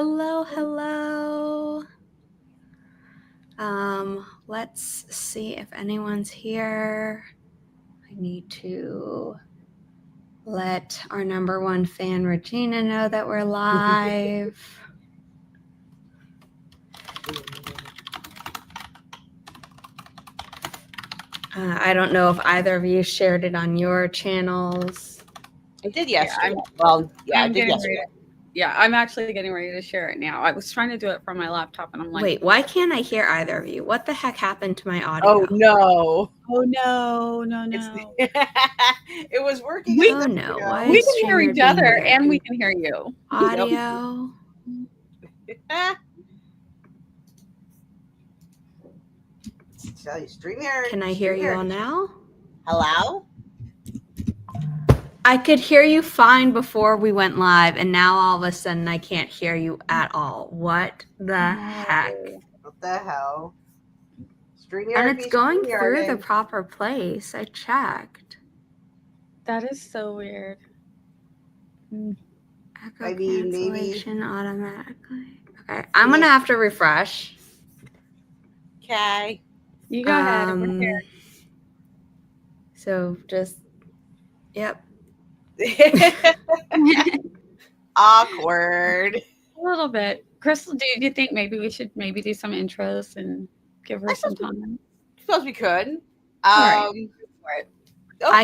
Hello, hello. Let's see if anyone's here. I need to let our number one fan, Regina, know that we're live. I don't know if either of you shared it on your channels. I did yesterday. I did yesterday. I'm actually getting ready to share it now. I was trying to do it from my laptop, and I'm like, wait, why can't I hear either of you? What the heck happened to my audio? Oh no! It was working. We Why can hear each other, and we can hear you. Audio. Tell you, StreamYard. Can I hear you all now? Hello? I could hear you fine before we went live, and now all of a sudden I can't hear you at all. What the heck? What the hell? StreamYard, and it's going through the proper place. I checked. That is so weird. Echo cancellation automatically. Okay, I'm gonna have to refresh. Okay. You go ahead. We're here. So just, yep. Awkward. A little bit. Crystal, do you think maybe we should do some intros and give her some time? I suppose we could. I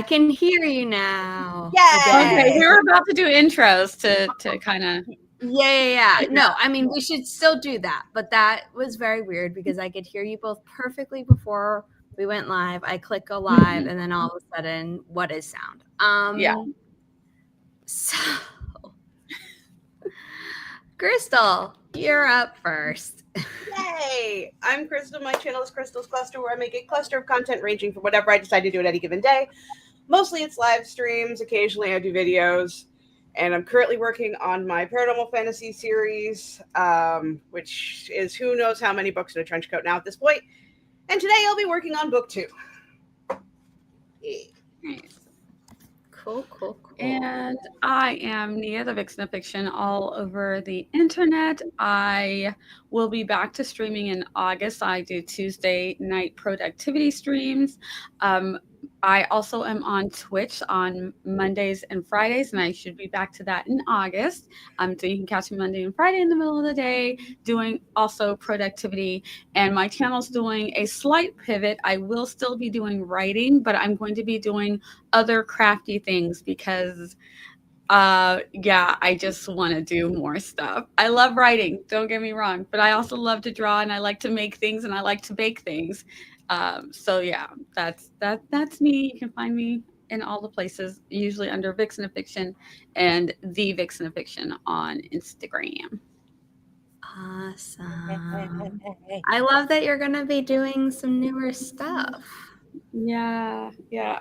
can hear you now. Yeah. Okay, we were about to do intros to kind of. Yeah. No, I mean, we should still do that. But that was very weird because I could hear you both perfectly before we went live. I click go live, and then all of a sudden, what is sound? So, Crystal, you're up first. Yay! I'm Crystal. My channel is Crystal's Cluster, where I make a cluster of content ranging from whatever I decide to do at any given day. Mostly it's live streams. Occasionally I do videos. And I'm currently working on my paranormal fantasy series, which is who knows how many books in a trench coat now at this point. And today I'll be working on book 2. Yeah. Nice. Cool. And I am Nia, the Vixen of Fiction, all over the internet. I will be back to streaming in August. I do Tuesday night productivity streams. I also am on Twitch on Mondays and Fridays, and I should be back to that in August. So you can catch me Monday and Friday in the middle of the day, doing also productivity. And my channel's doing a slight pivot. I will still be doing writing, but I'm going to be doing other crafty things because I just want to do more stuff. I love writing, don't get me wrong, but I also love to draw, and I like to make things, and I like to bake things. So yeah, that's me. You can find me in all the places, usually under Vixen of Fiction and the Vixen of Fiction on Instagram. Awesome. I love that you're gonna be doing some newer stuff. Yeah.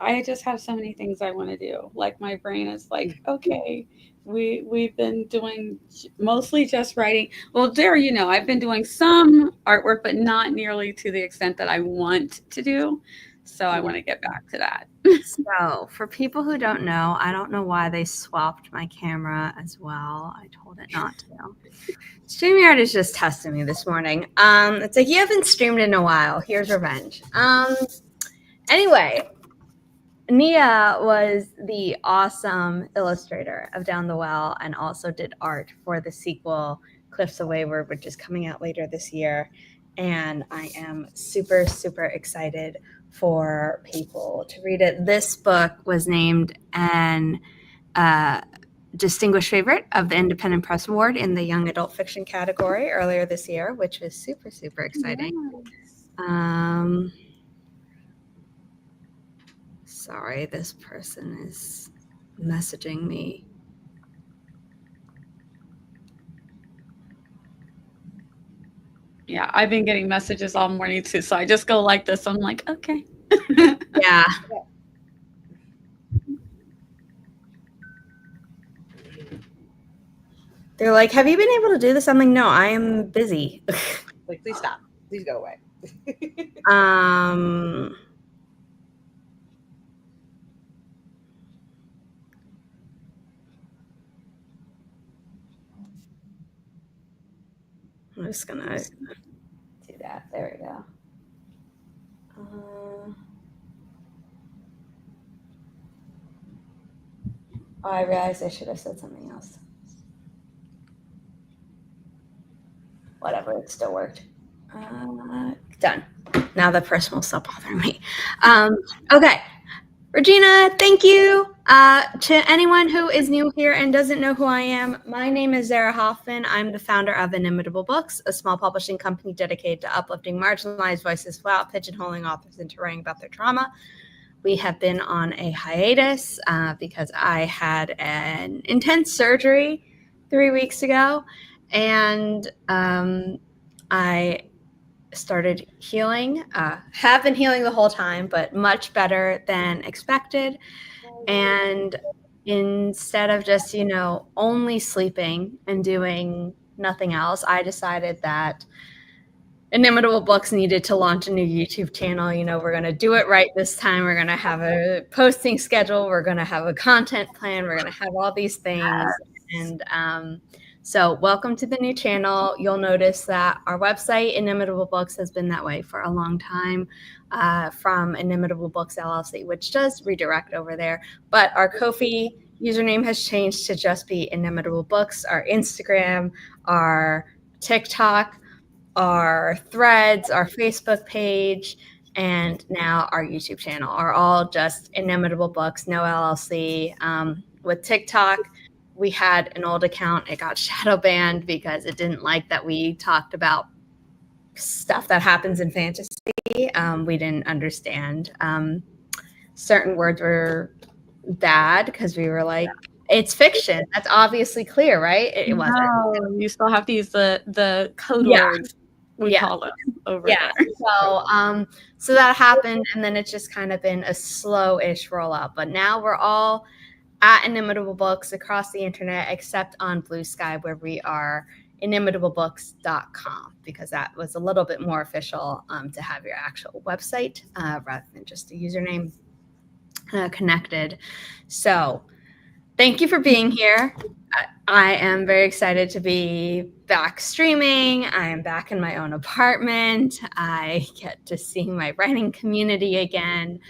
I just have so many things I want to do. Like my brain is like, okay, we've been doing mostly just writing. Well, there, I've been doing some artwork, but not nearly to the extent that I want to do. So I want to get back to that. So for people who don't know, I don't know why they swapped my camera as well. I told it not to. StreamYard is just testing me this morning. It's like, you haven't streamed in a while. Here's revenge. Anyway, Nia was the awesome illustrator of Down the Well and also did art for the sequel, Cliffs of Wayward, which is coming out later this year. And I am super, super excited for people to read it. This book was named an distinguished favorite of the Independent Press Award in the young adult fiction category earlier this year, which is super, super exciting. Nice. Sorry, this person is messaging me. Yeah, I've been getting messages all morning too, so I just go like this. I'm like, okay. Yeah. They're like, have you been able to do this? I'm like, no, I am busy. Like, please stop. Please go away. I'm just gonna do that. There we go. Oh, I realized I should have said something else. Whatever, it still worked. Done. Now the person will stop bothering me. Okay. Regina, thank you. To anyone who is new here and doesn't know who I am, my name is Zara Hoffman. I'm the founder of Inimitable Books, a small publishing company dedicated to uplifting marginalized voices without pigeonholing authors into writing about their trauma. We have been on a hiatus because I had an intense surgery 3 weeks ago, and I started healing, have been healing the whole time, but much better than expected. And instead of just, only sleeping and doing nothing else, I decided that Inimitable Books needed to launch a new YouTube channel. We're going to do it right this time. We're going to have a posting schedule. We're going to have a content plan. We're going to have all these things. And so welcome to the new channel. You'll notice that our website, Inimitable Books, has been that way for a long time, from Inimitable Books LLC, which does redirect over there. But our Ko-fi username has changed to just be Inimitable Books. Our Instagram, our TikTok, our Threads, our Facebook page, and now our YouTube channel are all just Inimitable Books, no LLC. With TikTok, we had an old account. It got shadow banned because it didn't like that we talked about stuff that happens in fantasy. We didn't understand certain words were bad because we were like, it's fiction. That's obviously clear, right? It wasn't. No, you still have to use the code words. We call them over there. So that happened, and then it's just kind of been a slow-ish roll up. But now we're all at Inimitable Books across the internet, except on Blue Sky, where we are inimitablebooks.com, because that was a little bit more official, to have your actual website rather than just a username connected. So thank you for being here. I am very excited to be back streaming. I am back in my own apartment. I get to see my writing community again.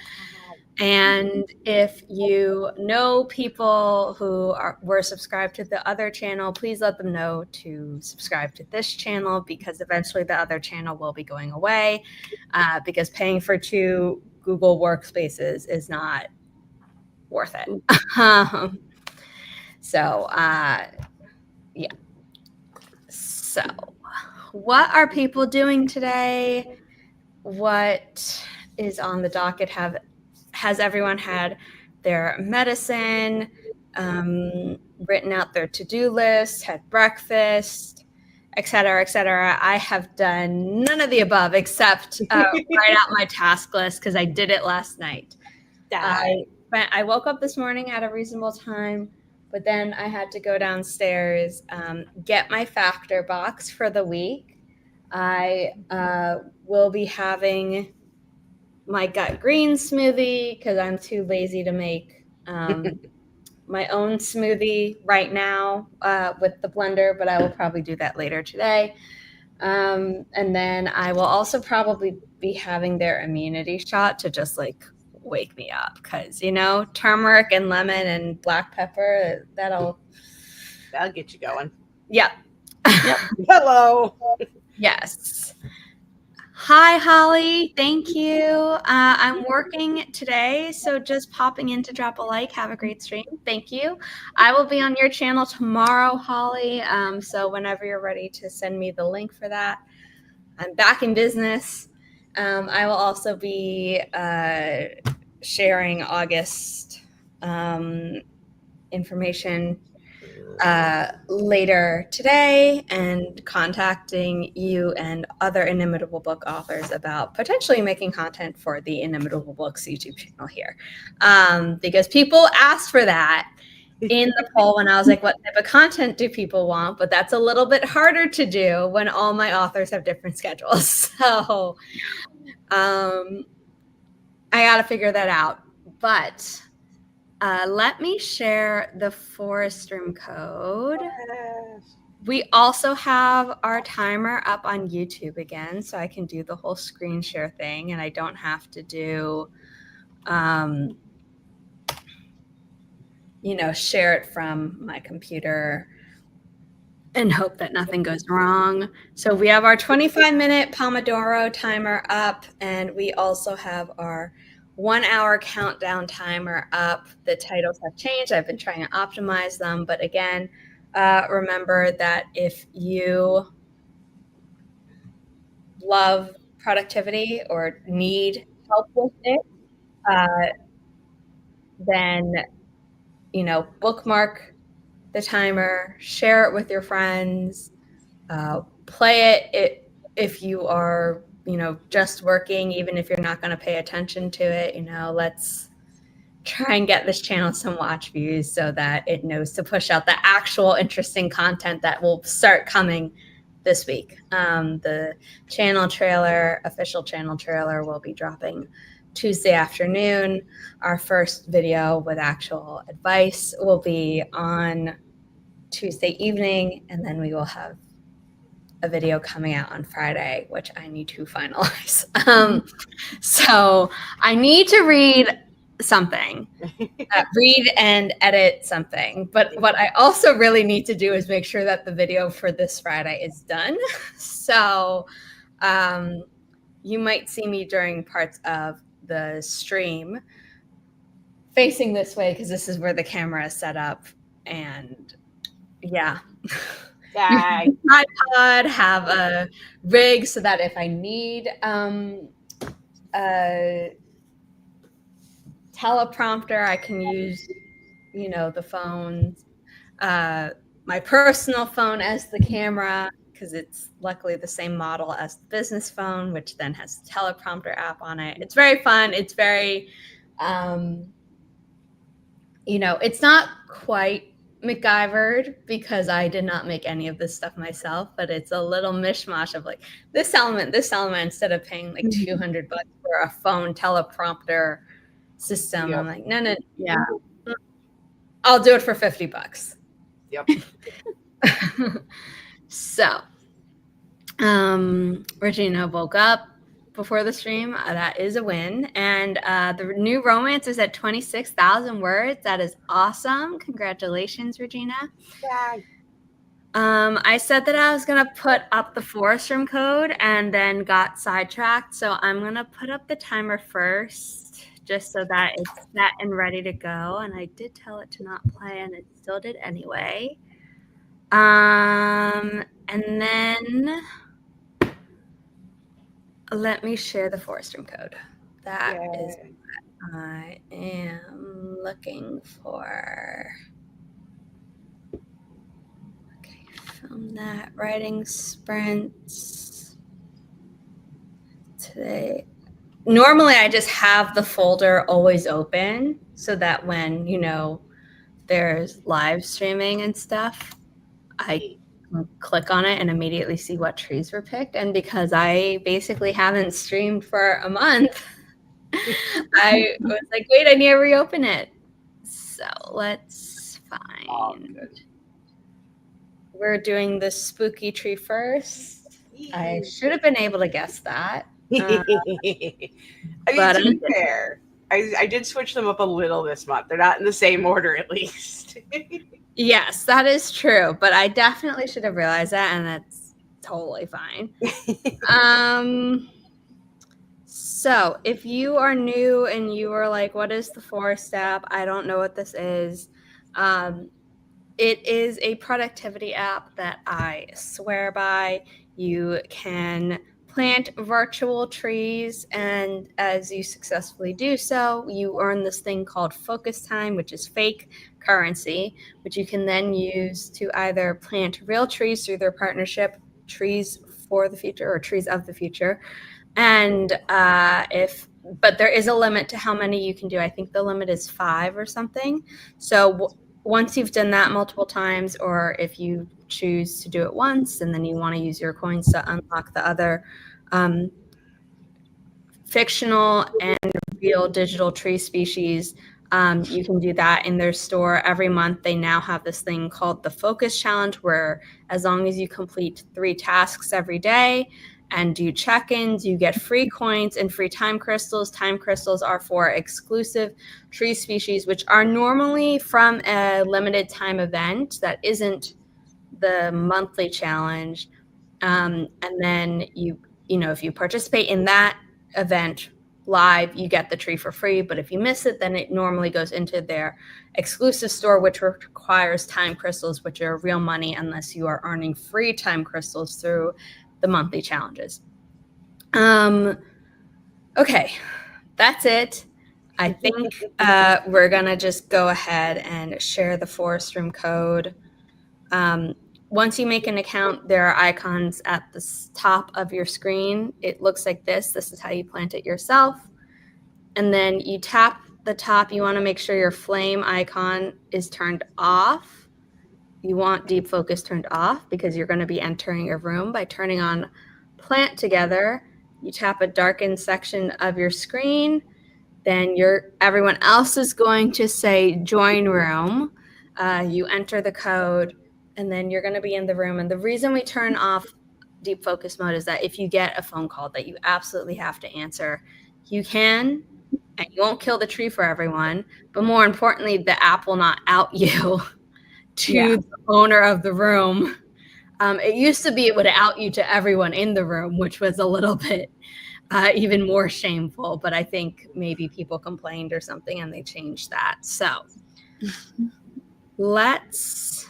And if you know people who were subscribed to the other channel, please let them know to subscribe to this channel, because eventually the other channel will be going away, because paying for 2 Google workspaces is not worth it. So what are people doing today? What is on the docket? Has everyone had their medicine, written out their to-do list, had breakfast, et cetera, et cetera? I have done none of the above except write out my task list, because I did it last night. I woke up this morning at a reasonable time, but then I had to go downstairs, get my factor box for the week. I will be having my gut green smoothie because I'm too lazy to make my own smoothie right now with the blender, but I will probably do that later today. And then I will also probably be having their immunity shot to just wake me up, because turmeric and lemon and black pepper, that'll get you going. Yep. Hello. Yes. Hi, Holly. Thank you. I'm working today, so just popping in to drop a like. Have a great stream. Thank you. I will be on your channel tomorrow, Holly. So whenever you're ready to send me the link for that, I'm back in business. I will also be sharing August information later today, and contacting you and other Inimitable Book authors about potentially making content for the Inimitable Books YouTube channel here, because people asked for that in the poll when I was like, what type of content do people want? But that's a little bit harder to do when all my authors have different schedules. So I got to figure that out. But let me share the Forest Room code. We also have our timer up on YouTube again, so I can do the whole screen share thing, and I don't have to do, share it from my computer and hope that nothing goes wrong. So we have our 25-minute Pomodoro timer up, and we also have our 1-hour countdown timer up. The titles have changed. I've been trying to optimize them, but again, remember that if you love productivity or need help with it, then, bookmark the timer, share it with your friends, play it if you are, just working, even if you're not going to pay attention to it. Let's try and get this channel some watch views so that it knows to push out the actual interesting content that will start coming this week. The official channel trailer will be dropping Tuesday afternoon. Our first video with actual advice will be on Tuesday evening, and then we will have a video coming out on Friday, which I need to finalize. So I need to read something, read and edit something. But what I also really need to do is make sure that the video for this Friday is done. So you might see me during parts of the stream facing this way because this is where the camera is set up. And yeah. Tripod, have a rig so that if I need a teleprompter, I can use, the phone, my personal phone as the camera, because it's luckily the same model as the business phone, which then has the teleprompter app on it. It's very fun. It's very, it's not quite MacGyvered because I did not make any of this stuff myself, but it's a little mishmash of like this element, instead of paying like $200 for a phone teleprompter system. Yep. I'm like, no, yeah, I'll do it for $50. Yep. So, Regina woke up before the stream. That is a win. And the new romance is at 26,000 words. That is awesome. Congratulations, Regina. Yeah. I said that I was going to put up the forest room code and then got sidetracked. So I'm going to put up the timer first just so that it's set and ready to go. And I did tell it to not play and it still did anyway. And then let me share the forest room code. That is what I am looking for. Okay, film that. Writing sprints. Today. Normally, I just have the folder always open so that when, there's live streaming and stuff, I click on it and immediately see what trees were picked. And because I basically haven't streamed for a month, I was like, wait, I need to reopen it. So let's find. We're doing the spooky tree first. I should have been able to guess that. To be fair, I did switch them up a little this month. They're not in the same order, at least. Yes, that is true, but I definitely should have realized that, and that's totally fine. So if you are new and you are like, what is the forest app? I don't know what this is. It is a productivity app that I swear by. You can plant virtual trees, and as you successfully do so, you earn this thing called focus time, which is fake currency, which you can then use to either plant real trees through their partnership, Trees for the Future or Trees of the Future. And but there is a limit to how many you can do. I think the limit is 5 or something. So once you've done that multiple times, or if you choose to do it once and then you want to use your coins to unlock the other fictional and real digital tree species, You can do that in their store. Every month they now have this thing called the Focus Challenge, where as long as you complete 3 tasks every day and do check-ins, you get free coins and free time crystals. Time crystals are for exclusive tree species, which are normally from a limited time event that isn't the monthly challenge. And then if you participate in that event live, you get the tree for free. But if you miss it, then it normally goes into their exclusive store, which requires time crystals, which are real money unless you are earning free time crystals through the monthly challenges. Okay, that's it. I think we're gonna just go ahead and share the Forest Room code. Once you make an account, there are icons at the top of your screen. It looks like this. This is how you plant it yourself. And then you tap the top. You want to make sure your flame icon is turned off. You want deep focus turned off because you're going to be entering a room. By turning on Plant Together, you tap a darkened section of your screen. Then everyone else is going to say join room. You enter the code, and then you're going to be in the room. And the reason we turn off deep focus mode is that if you get a phone call that you absolutely have to answer, you can, and you won't kill the tree for everyone. But more importantly, the app will not out you to the owner of the room. It used to be it would out you to everyone in the room, which was a little bit even more shameful. But I think maybe people complained or something and they changed that. So let's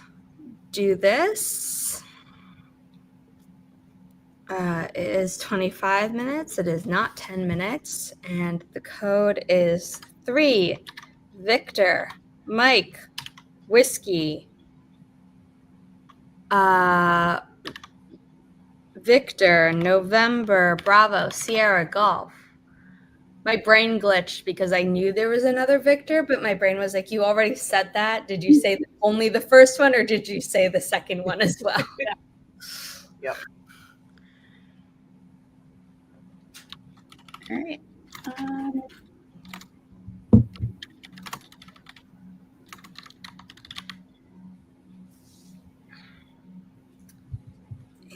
do this. It is 25 minutes. It is not 10 minutes. And the code is 3 Victor, Mike, Whiskey, Victor, November, Bravo, Sierra, Golf. My brain glitched because I knew there was another Victor, but my brain was like, you already said that. Did you say only the first one, or did you say the second one as well? Yep. All right.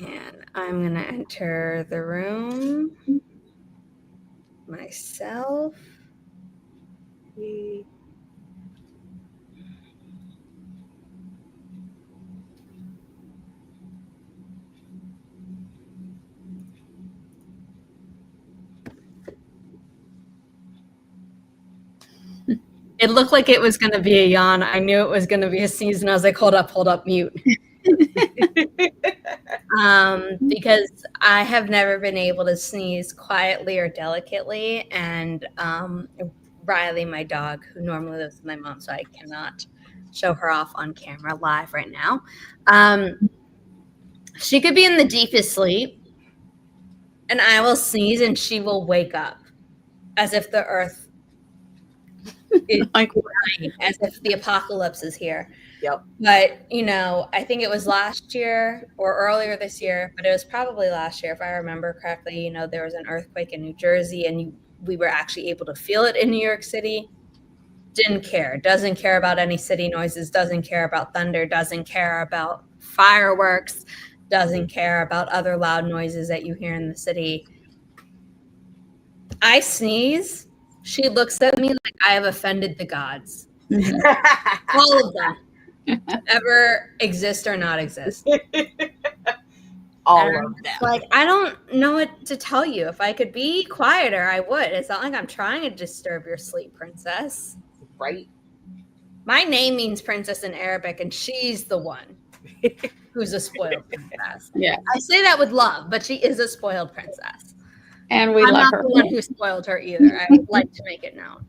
And I'm going to enter the room myself. It looked like it was going to be a yawn. I knew it was going to be a sneeze, and I was like, hold up, mute. Because I have never been able to sneeze quietly or delicately. And Riley, my dog, who normally lives with my mom, so I cannot show her off on camera live right now. She could be in the deepest sleep, and I will sneeze, and she will wake up as if the earth is dying, as if the apocalypse is here. Yep. But, I think it was last year or earlier this year, but it was probably last year, if I remember correctly. There was an earthquake in New Jersey, and we were actually able to feel it in New York City. Didn't care. Doesn't care about any city noises. Doesn't care about thunder. Doesn't care about fireworks. Doesn't care about other loud noises that you hear in the city. I sneeze. She looks at me like I have offended the gods. All of them. To ever exist or not exist. All of them. Like, I don't know what to tell you. If I could be quieter, I would. It's not like I'm trying to disturb your sleep, princess. Right. My name means princess in Arabic, and she's the one who's a spoiled princess. Yeah. I say that with love, but she is a spoiled princess. And I'm love not her. The one who spoiled her either. I would like to make it known.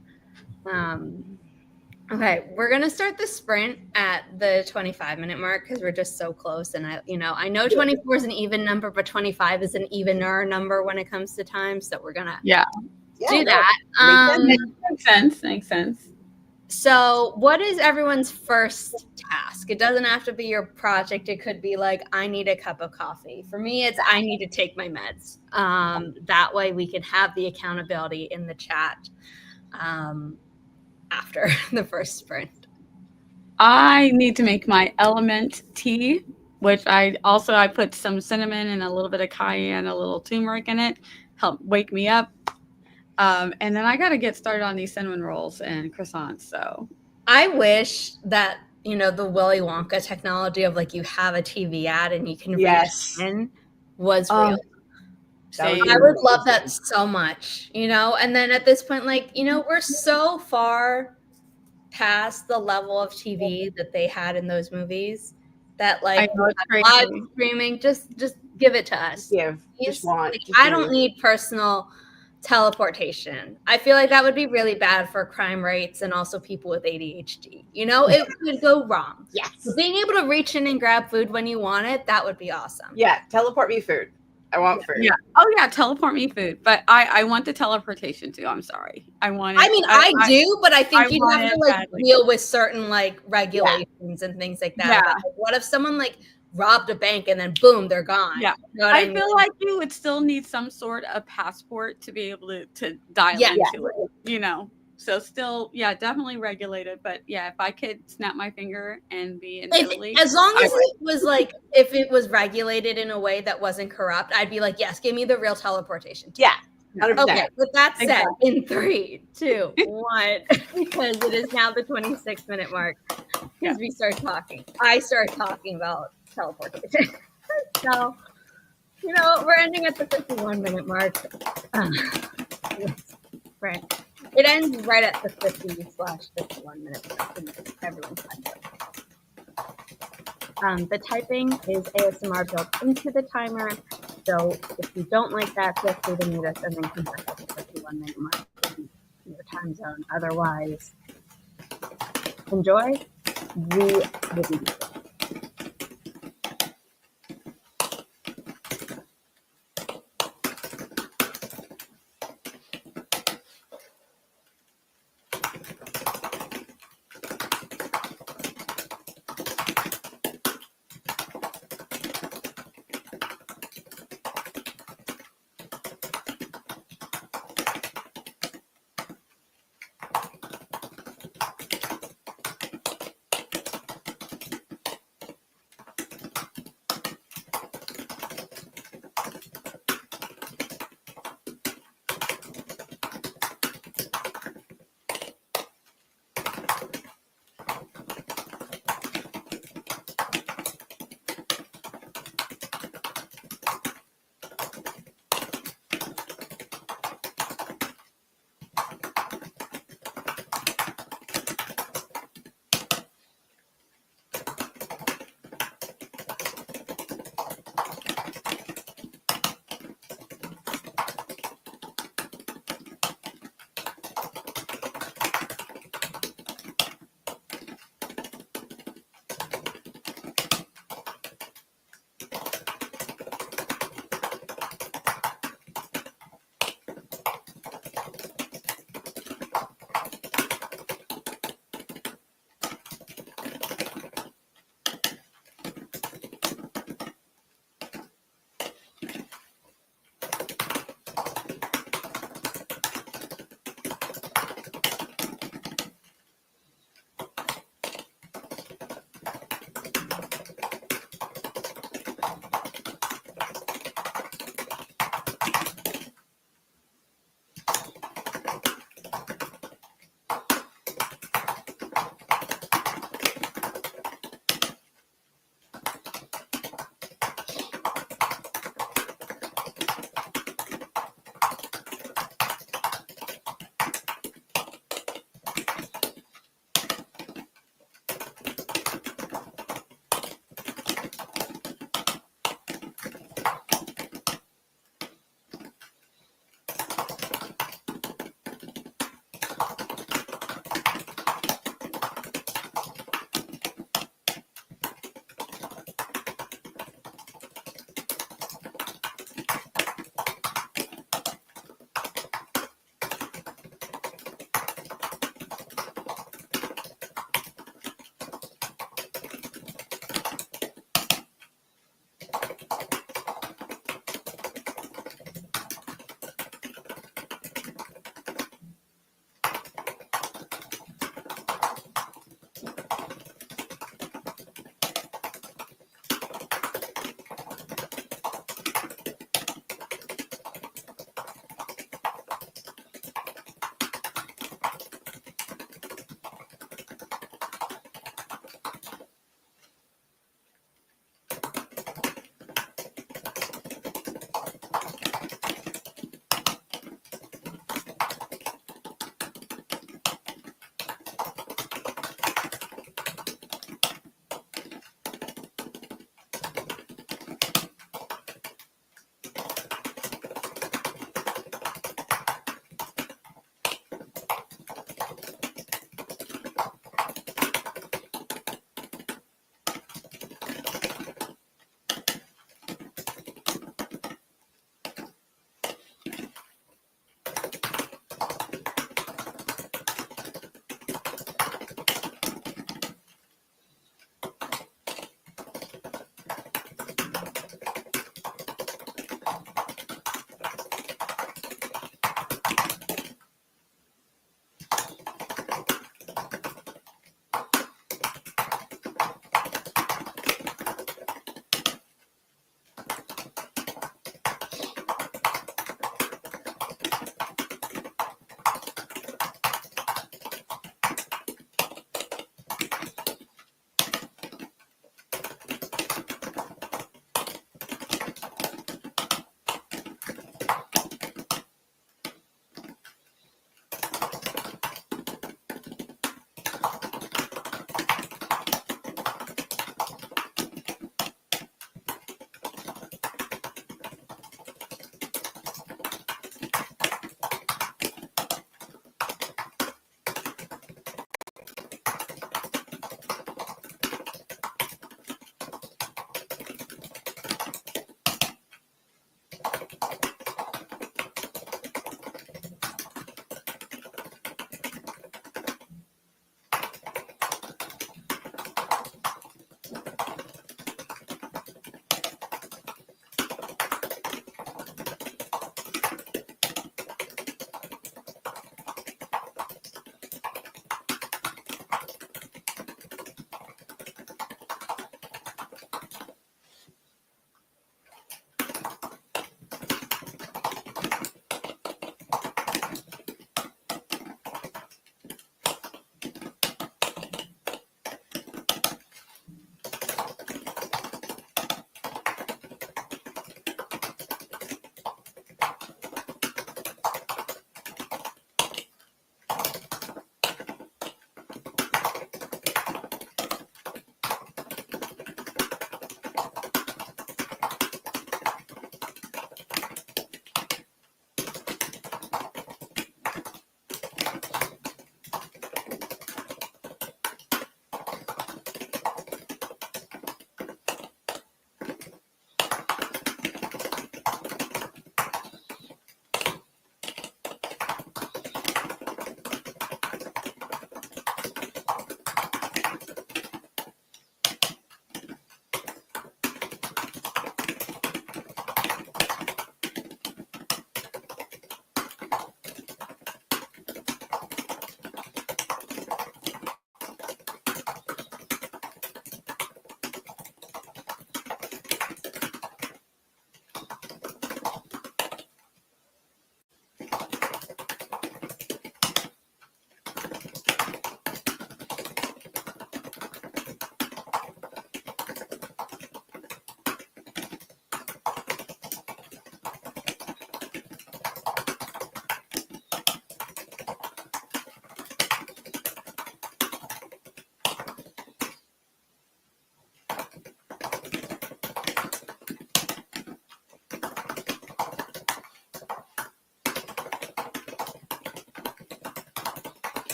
Okay, we're gonna start the sprint at the 25-minute mark because we're just so close. And I know 24 is an even number, but 25 is an evener number when it comes to time. So we're gonna do that. Makes sense. So what is everyone's first task? It doesn't have to be your project. It could be like, I need a cup of coffee. For me, it's I need to take my meds. That way we can have the accountability in the chat. after the first sprint. I need to make my element tea, which I put some cinnamon and a little bit of cayenne, a little turmeric in it, help wake me up. And then I got to get started on these cinnamon rolls and croissants. So I wish that, you know, the Willy Wonka technology of like you have a TV ad and you can Yes. reach in was real. same. I would love that so much, you know? And then at this point, like, you know, we're so far past the level of TV that they had in those movies that I like know it's live crazy. streaming, just give it to us. Just want. Like, Just I don't need personal teleportation. I feel like that would be really bad for crime rates and also people with ADHD. You know, it could go wrong. Yes. So being able to reach in and grab food when you want it, that would be awesome. Yeah, teleport me food. I want food. Yeah. Oh yeah, teleport me food. But I want the teleportation too. I'm sorry. I want it. I mean, I do, but I think I you'd want have to it like badly. deal with certain like regulations and things like that. Yeah. About, like, what if someone like robbed a bank and then boom, they're gone? Yeah. You know what I I feel like you would still need some sort of passport to be able to dial into it, you know. So still, yeah, definitely regulated. But yeah, if I could snap my finger and be in Italy, as long as it was like, if it was regulated in a way that wasn't corrupt, I'd be like, yes, give me the real teleportation. Yeah. 100%. Okay, with that said, Exactly. in 3, 2, 1, because it is now the 26-minute mark, because we start talking. I start talking about teleportation. So, you know, we're ending at the 51-minute mark. Right. It ends right at the 50/51 minute mark. Everyone's the typing is ASMR built into the timer. So if you don't like that, feel free to mute us and then come back at the 51-minute mark in your time zone. Otherwise, enjoy. We will be back.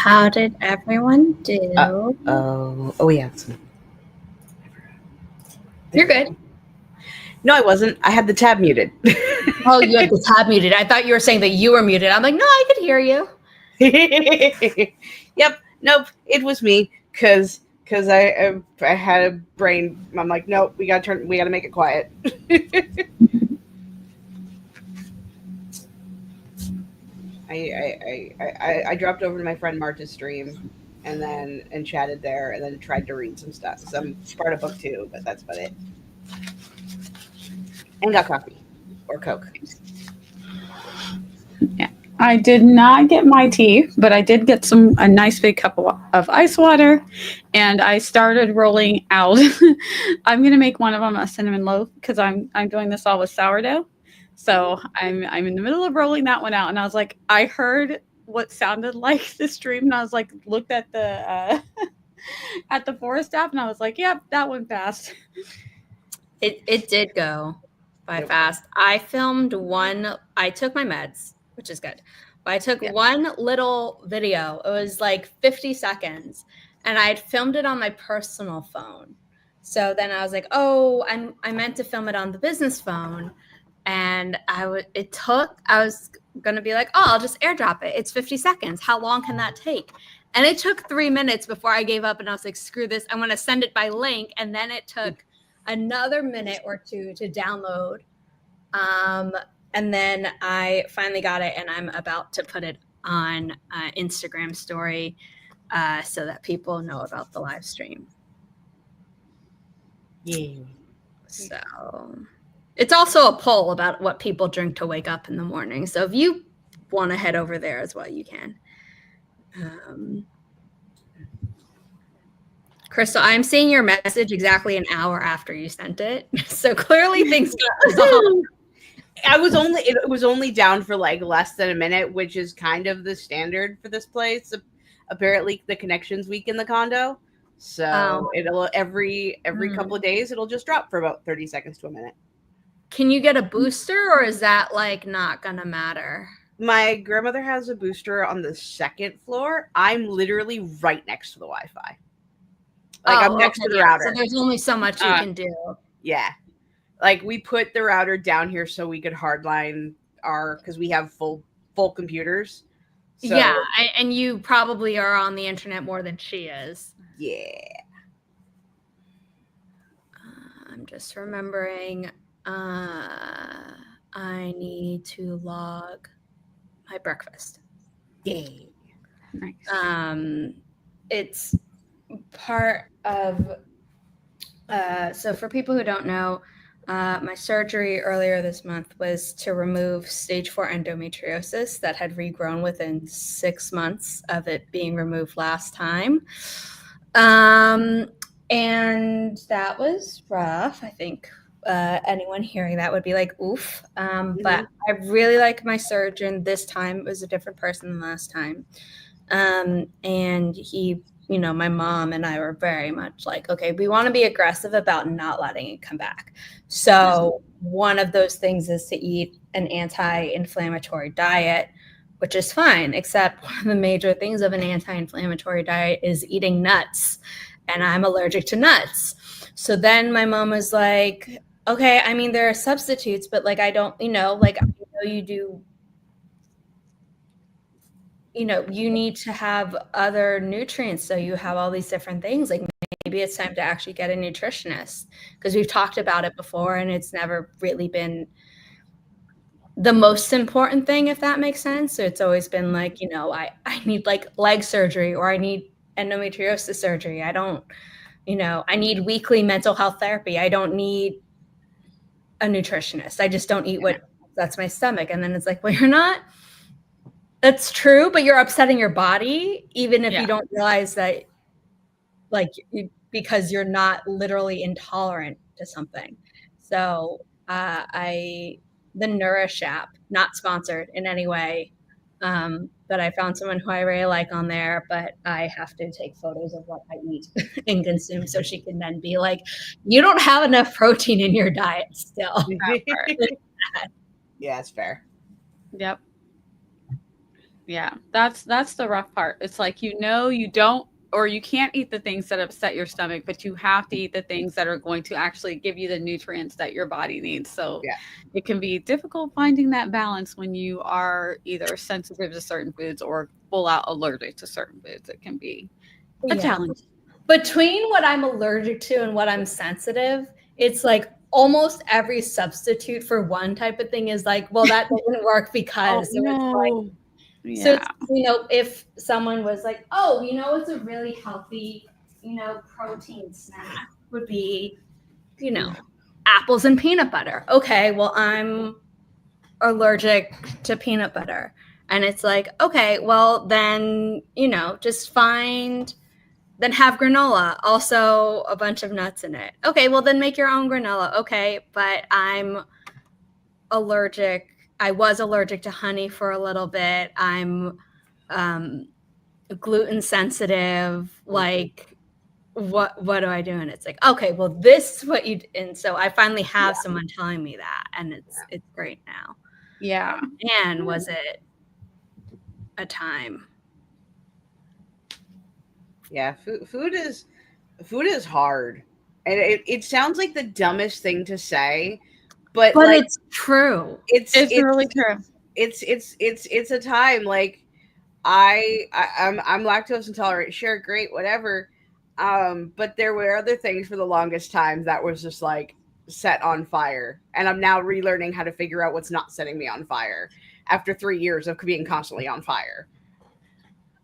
How did everyone do? Oh yeah. You're good. No, I wasn't. I had the tab muted. Oh, you had the tab muted. I thought you were saying that you were muted. I'm like, no, I could hear you. Yep. Nope. It was me because I had a brain. I'm like, nope. We gotta make it quiet. I dropped over to my friend Marta's stream and chatted there and then tried to read some stuff, some part of book 2, but that's about it. And got coffee or Coke. Yeah, I did not get my tea, but I did get a nice big cup of ice water, and I started rolling out. I'm gonna make one of them a cinnamon loaf because I'm doing this all with sourdough. So I'm in the middle of rolling that one out, and I was like, I heard what sounded like the stream, and I was like, looked at the at the forest app, and I was like, yep, that went fast. It did go by fast. I filmed one. I took my meds, which is good. But I took one little video. It was like 50 seconds, and I had filmed it on my personal phone. So then I was like, oh, I meant to film it on the business phone. And I was going to be like, oh, I'll just airdrop it. It's 50 seconds. How long can that take? And it took 3 minutes before I gave up, and I was like, screw this. I'm going to send it by link. And then it took another minute or two to download. And then I finally got it, and I'm about to put it on Instagram story so that people know about the live stream. Yeah. So it's also a poll about what people drink to wake up in the morning. So if you want to head over there as well, you can. Crystal, I'm seeing your message exactly an hour after you sent it. So clearly things got resolved. It was only down for like less than a minute, which is kind of the standard for this place. Apparently the connection's weak in the condo. So it'll every couple of days it'll just drop for about 30 seconds to a minute. Can you get a booster, or is that like not gonna matter? My grandmother has a booster on the 2nd floor. I'm literally right next to the Wi-Fi. Like I'm next to the router. So there's only so much you can do. Yeah. Like we put the router down here so we could hardline because we have full computers. So, yeah, and you probably are on the internet more than she is. Yeah. I'm just remembering I need to log my breakfast. Yay. Nice. It's part of so for people who don't know, my surgery earlier this month was to remove stage 4 endometriosis that had regrown within 6 months of it being removed last time. And that was rough. I think anyone hearing that would be like, oof. But I really like my surgeon. This time it was a different person than last time. And he, my mom and I were very much like, okay, we want to be aggressive about not letting it come back. So one of those things is to eat an anti-inflammatory diet, which is fine, except one of the major things of an anti-inflammatory diet is eating nuts. And I'm allergic to nuts. So then my mom was like, okay, I mean, there are substitutes, but like, I don't, I know you do, you need to have other nutrients. So you have all these different things. Like maybe it's time to actually get a nutritionist, because we've talked about it before and it's never really been the most important thing, if that makes sense. So it's always been like, I need like leg surgery, or I need endometriosis surgery. I don't, I need weekly mental health therapy. I don't need a nutritionist. I just don't eat that's my stomach. And then it's like, well, you're not. That's true, but you're upsetting your body, even if you don't realize that, because you're not literally intolerant to something. So the Nourish app, not sponsored in any way, but I found someone who I really like on there, but I have to take photos of what I eat and consume so she can then be like, you don't have enough protein in your diet still. Yeah, it's fair. Yep. Yeah, that's the rough part. It's like, you don't, or you can't eat the things that upset your stomach, but you have to eat the things that are going to actually give you the nutrients that your body needs. So Yeah. it can be difficult finding that balance when you are either sensitive to certain foods or full out allergic to certain foods. It can be a challenge. Between what I'm allergic to and what I'm sensitive, it's like almost every substitute for one type of thing is like, well, that doesn't work because. Oh, So it's like, no. so Yeah. it's, if someone was like, oh, it's a really healthy, protein snack would be, apples and peanut butter. Okay, well, I'm allergic to peanut butter. And it's like, okay, well, then, just then have granola, also a bunch of nuts in it. Okay, well, then make your own granola. Okay, but I'm allergic. I was allergic to honey for a little bit. I'm gluten sensitive. Like, what do I do? And it's like, okay, well, this is what you. And so I finally have someone telling me that, and it's great now. Yeah. And was it a time? Yeah, food is hard, and it sounds like the dumbest thing to say, but like it's true. It's really true. It's a time. Like I'm lactose intolerant. Sure, great, whatever. But there were other things for the longest time that was just like set on fire, and I'm now relearning how to figure out what's not setting me on fire after 3 years of being constantly on fire.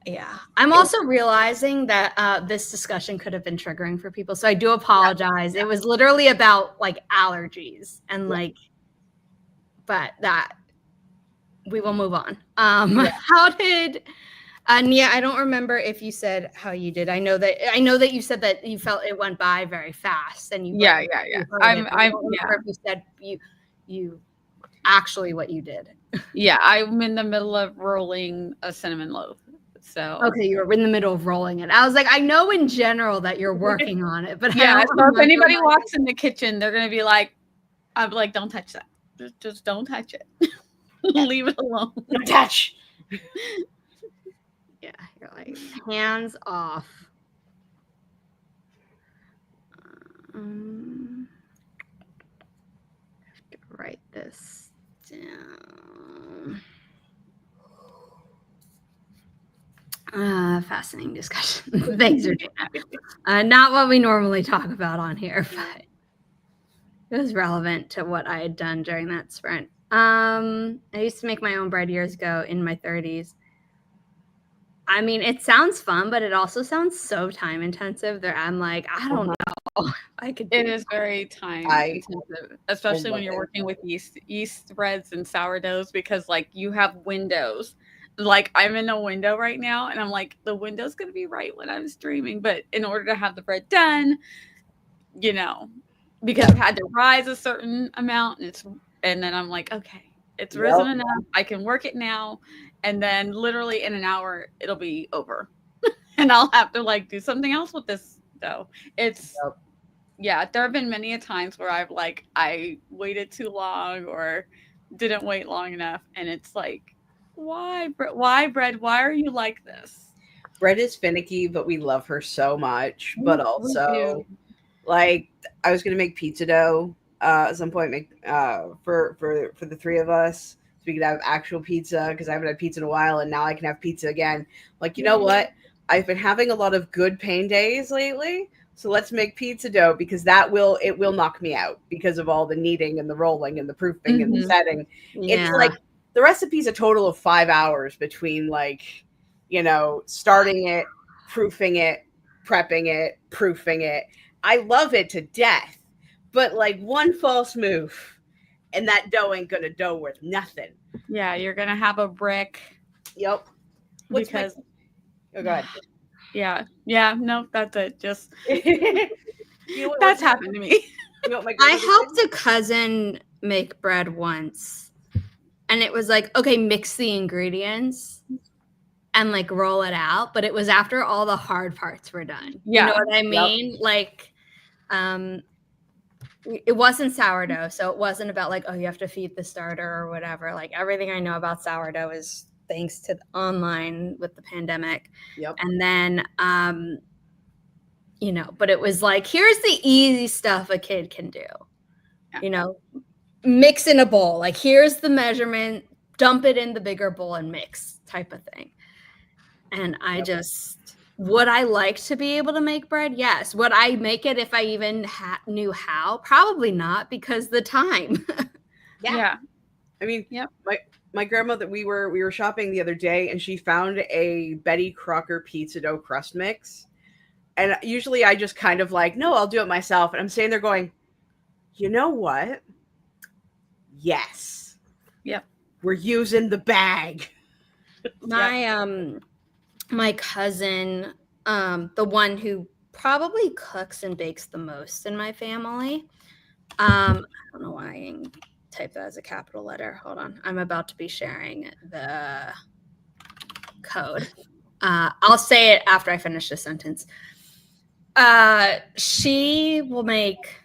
Yeah. I'm also realizing that this discussion could have been triggering for people. So I do apologize. It was literally about like allergies and but that we will move on. How did Nia, I don't remember if you said how you did. I know that you said that you felt it went by very fast and you Yeah. I don't remember if you said you actually what you did. Yeah, I'm in the middle of rolling a cinnamon loaf. So okay, you were in the middle of rolling it. I was like, I know in general that you're working on it, but yeah. So if anybody walks in the kitchen, they're gonna be like, I'm like, don't touch that. Just don't touch it. Leave it alone. Don't touch. Yeah, you're like hands off. I have to write this down. Fascinating discussion. Thanks, Regina. Not what we normally talk about on here, but it was relevant to what I had done during that sprint. I used to make my own bread years ago in my 30s. I mean, it sounds fun, but it also sounds so time intensive that I'm like, I don't know. I could. It is very time intensive, especially when you're working with yeast breads and sourdoughs, because like you have windows. Like I'm in a window right now, and I'm like, the window's gonna be right when I'm streaming, but in order to have the bread done, because I've had to rise a certain amount, and then I'm like, okay, it's risen enough, I can work it now, and then literally in an hour it'll be over, and I'll have to like do something else with this dough. Yeah, there have been many a times where I waited too long or didn't wait long enough, and it's like, why bread? Why are you like this? Bread is finicky, but we love her so much. But also, like, I was gonna make pizza dough at some point, for the three of us, so we could have actual pizza, because I haven't had pizza in a while, and now I can have pizza again. Like, you know what? I've been having a lot of good pain days lately. So let's make pizza dough, because it will knock me out because of all the kneading and the rolling and the proofing and the setting. Yeah. It's like the recipe's a total of 5 hours between starting it, proofing it, prepping it, proofing it. I love it to death, but like one false move and that dough ain't gonna dough worth nothing. Yeah, you're gonna have a brick. Yep. Oh, go ahead. Yeah, no, that's it. Just that's happened to me. I helped a cousin make bread once, and it was like, okay, mix the ingredients and like roll it out, but it was after all the hard parts were done. Yeah. You know what I mean? Yep. Like, it wasn't sourdough, so it wasn't about like, oh, you have to feed the starter or whatever. Like everything I know about sourdough is thanks to online with the pandemic. Yep. And then, but it was like, here's the easy stuff a kid can do. Mix in a bowl. Like, here's the measurement, dump it in the bigger bowl and mix type of thing. And I would I like to be able to make bread? Yes. Would I make it if I even knew how? Probably not, because the time. Yeah. I mean, my grandmother, we were shopping the other day and she found a Betty Crocker pizza dough crust mix. And usually I just kind of like, no, I'll do it myself. And I'm sitting there going, you know what? Yes. Yep. We're using the bag. My cousin, the one who probably cooks and bakes the most in my family. I don't know why I type that as a capital letter. Hold on. I'm about to be sharing the code. I'll say it after I finish the sentence. She will make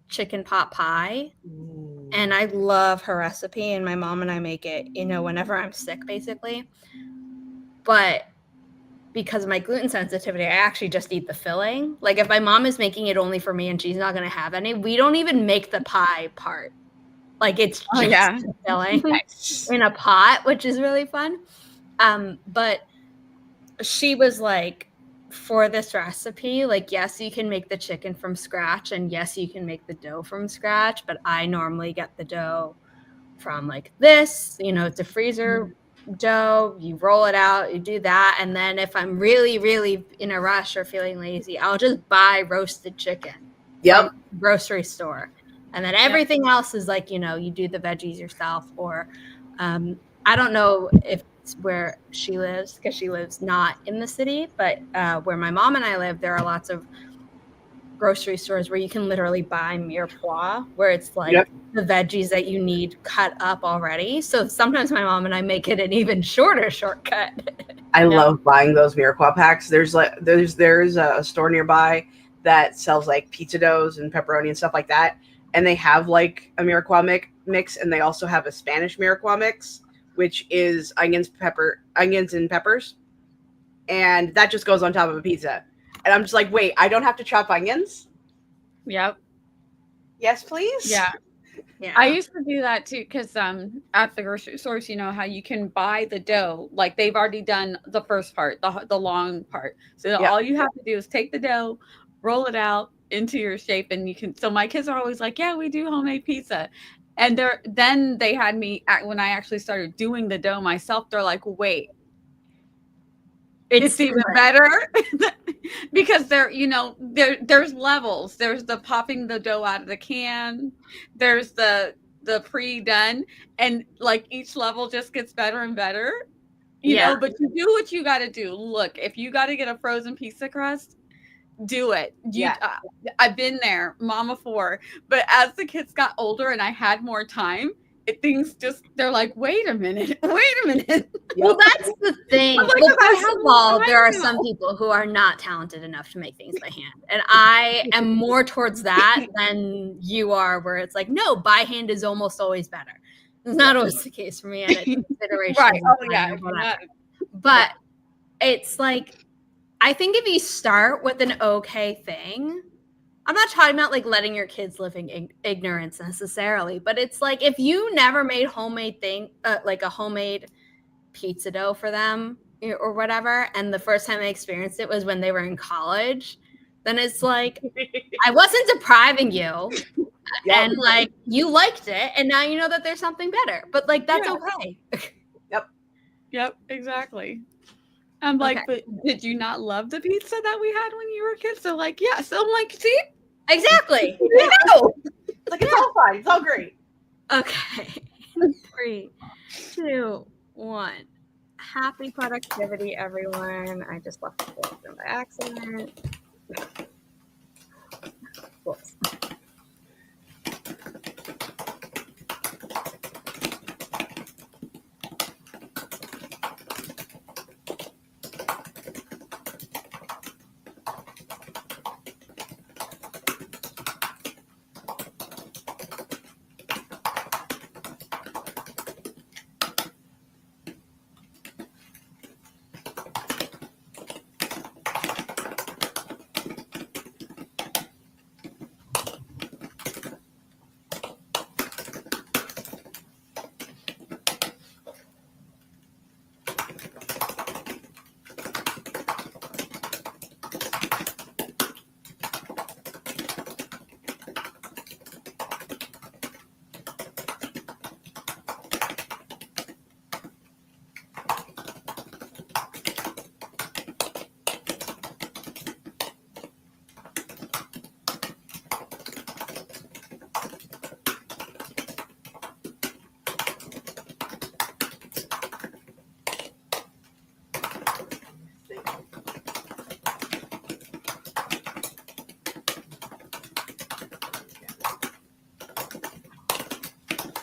chicken pot pie. Ooh. And I love her recipe, and my mom and I make it, whenever I'm sick, basically. But because of my gluten sensitivity, I actually just eat the filling. Like, if my mom is making it only for me and she's not going to have any, we don't even make the pie part. Like, it's just the filling in a pot, which is really fun. But she was like, for this recipe, like, yes, you can make the chicken from scratch, and yes, you can make the dough from scratch, but I normally get the dough from like this, it's a freezer dough, you roll it out, you do that, and then if I'm really, really in a rush or feeling lazy, I'll just buy roasted chicken from the grocery store, and then everything else is like, you do the veggies yourself, or I don't know if it's where she lives, because she lives not in the city, but where my mom and I live, there are lots of grocery stores where you can literally buy mirepoix, where it's like the veggies that you need cut up already. So sometimes my mom and I make it an even shorter shortcut. I love buying those mirepoix packs. There's a store nearby that sells like pizza doughs and pepperoni and stuff like that, and they have like a mirepoix mix, and they also have a Spanish mirepoix mix, which is onions and peppers, and that just goes on top of a pizza. And I'm just like, wait, I don't have to chop onions? Yep. Yes, please. Yeah. I used to do that too, because at the grocery stores, how you can buy the dough, like they've already done the first part, the long part. So all you have to do is take the dough, roll it out into your shape, and you can. So my kids are always like, yeah, we do homemade pizza. And then they had me, when I actually started doing the dough myself, they're like, wait, it's even better. Because there's levels. There's the popping the dough out of the can. There's the pre-done, and like each level just gets better and better. You know, but you do what you got to do. Look, if you got to get a frozen pizza crust, do it. I've been there, mama for. But as the kids got older and I had more time, they're like, wait a minute. Well, that's the thing. Like, well, first of all, there are some people who are not talented enough to make things by hand, and I am more towards that than you are, where it's like, no, by hand is almost always better. It's not always the case for me, and it's consideration. Right. Oh yeah. But it's like, I think if you start with an okay thing, I'm not talking about like letting your kids live in ignorance necessarily, but it's like, if you never made like a homemade pizza dough for them or whatever, and the first time they experienced it was when they were in college, then it's like, I wasn't depriving you, and like, you liked it, and now you know that there's something better, but like, that's okay. Yep, exactly. I'm like, but did you not love the pizza that we had when you were kids? So like, yes. So I'm like, see? Exactly. Like, it's all fine. It's all great. Okay. 3, 2, 1. Happy productivity, everyone. I just left the book by accident. Whoops.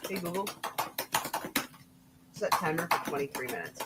Hey Google, set timer for 23 minutes.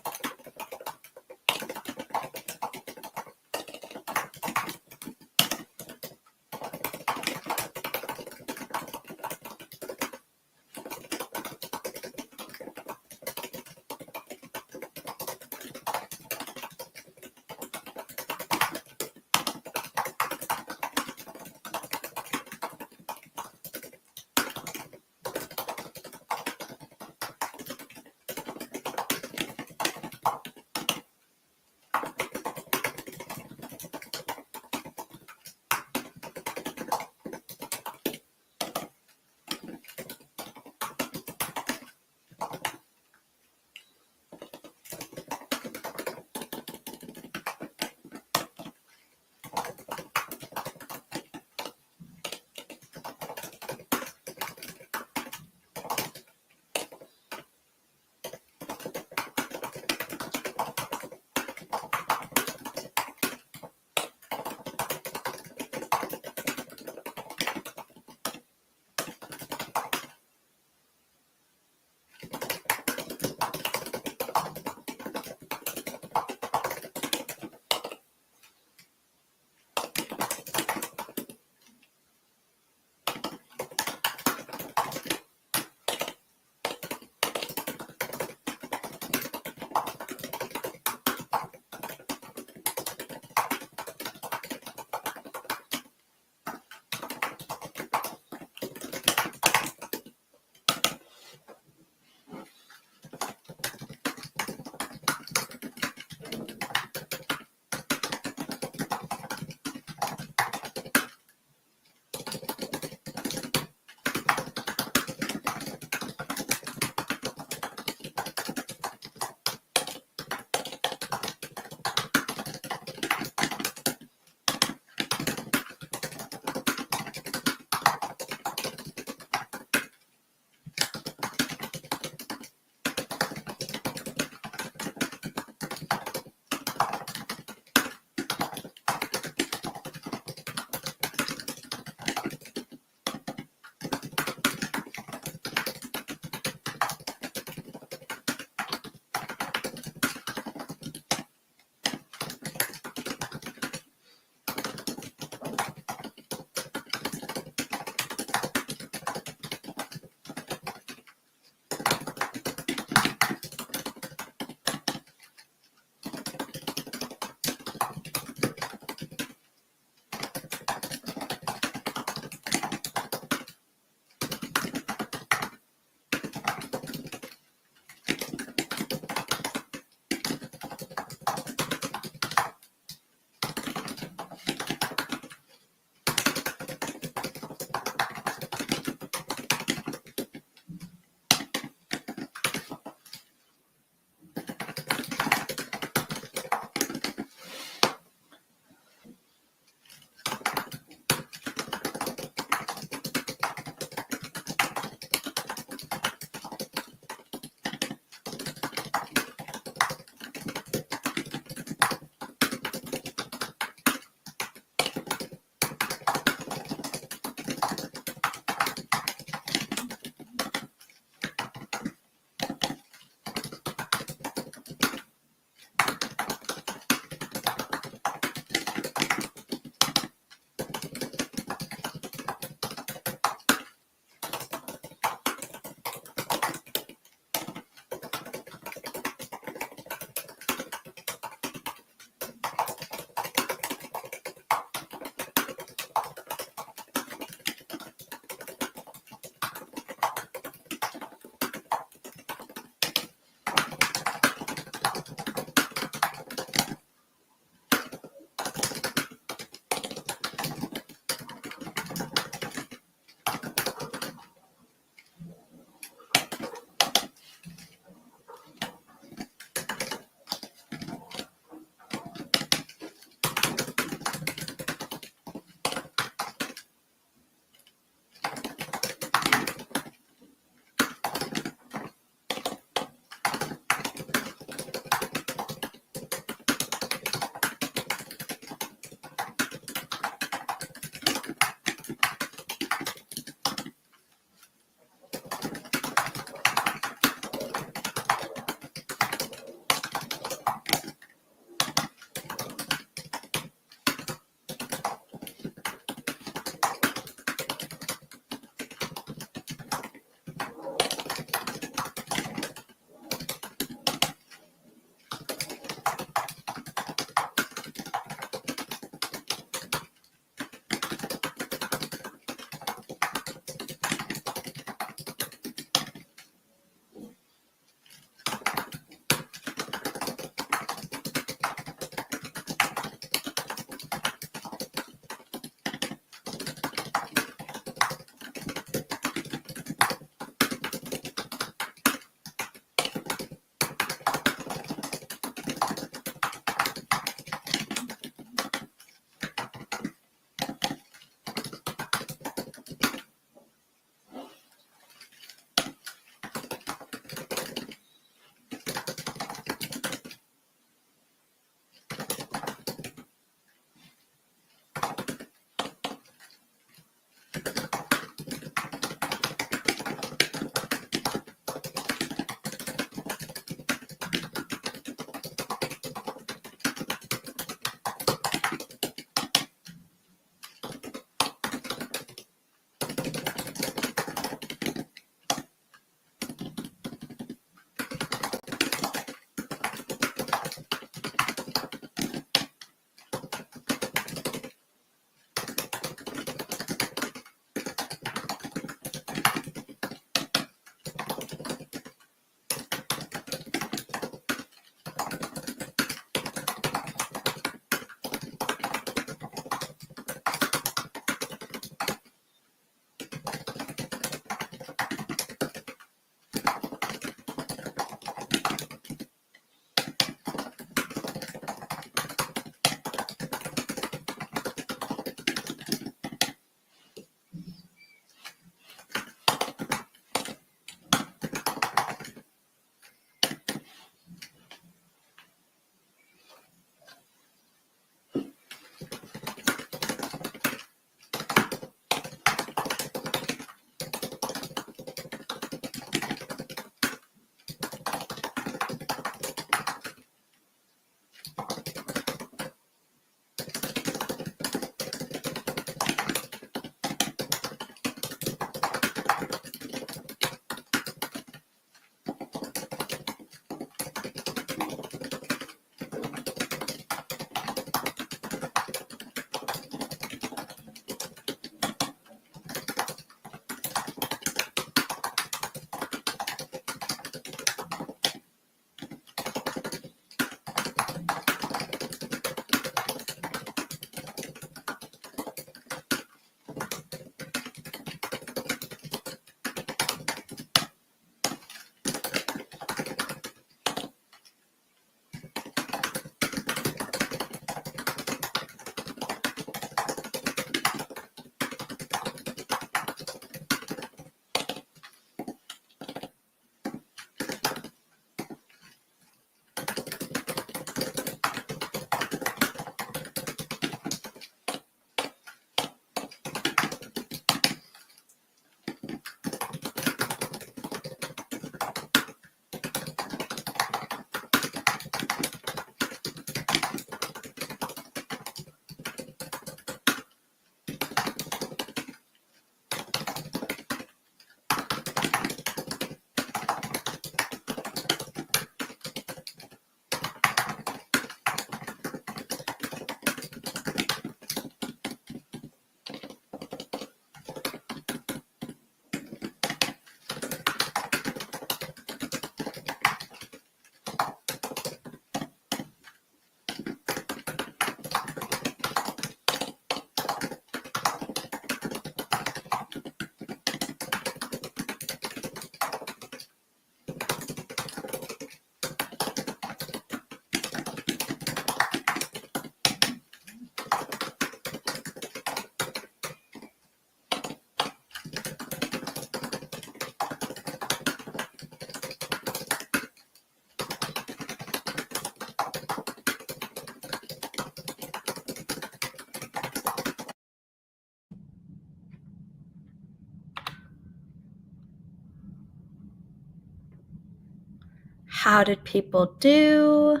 how did people do?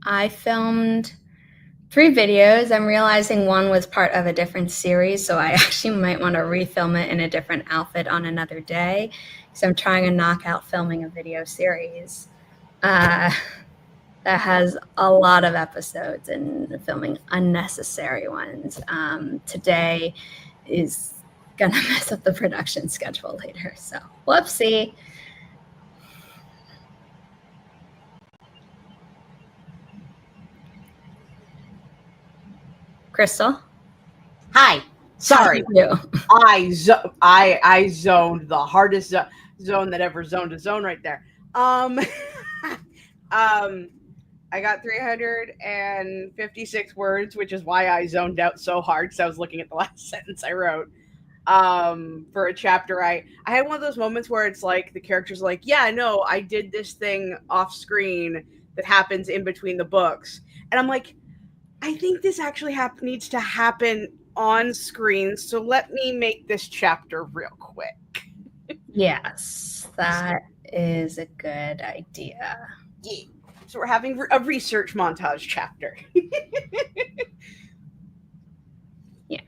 I filmed 3 videos. I'm realizing one was part of a different series, so I actually might want to refilm it in a different outfit on another day. So I'm trying to knock out filming a video series that has a lot of episodes and filming unnecessary ones. Today is gonna mess up the production schedule later, so whoopsie. Crystal? Hi. Sorry. You. I zoned the hardest zone that ever zoned a zone right there. I got 356 words, which is why I zoned out so hard because I was looking at the last sentence I wrote. For a chapter, I had one of those moments where it's like the character's like, yeah, no, I did this thing off screen that happens in between the books, and I'm like, I think this actually needs to happen on screen, so let me make this chapter real quick. Yes, that is a good idea. Yeah. So we're having a research montage chapter. Yeah.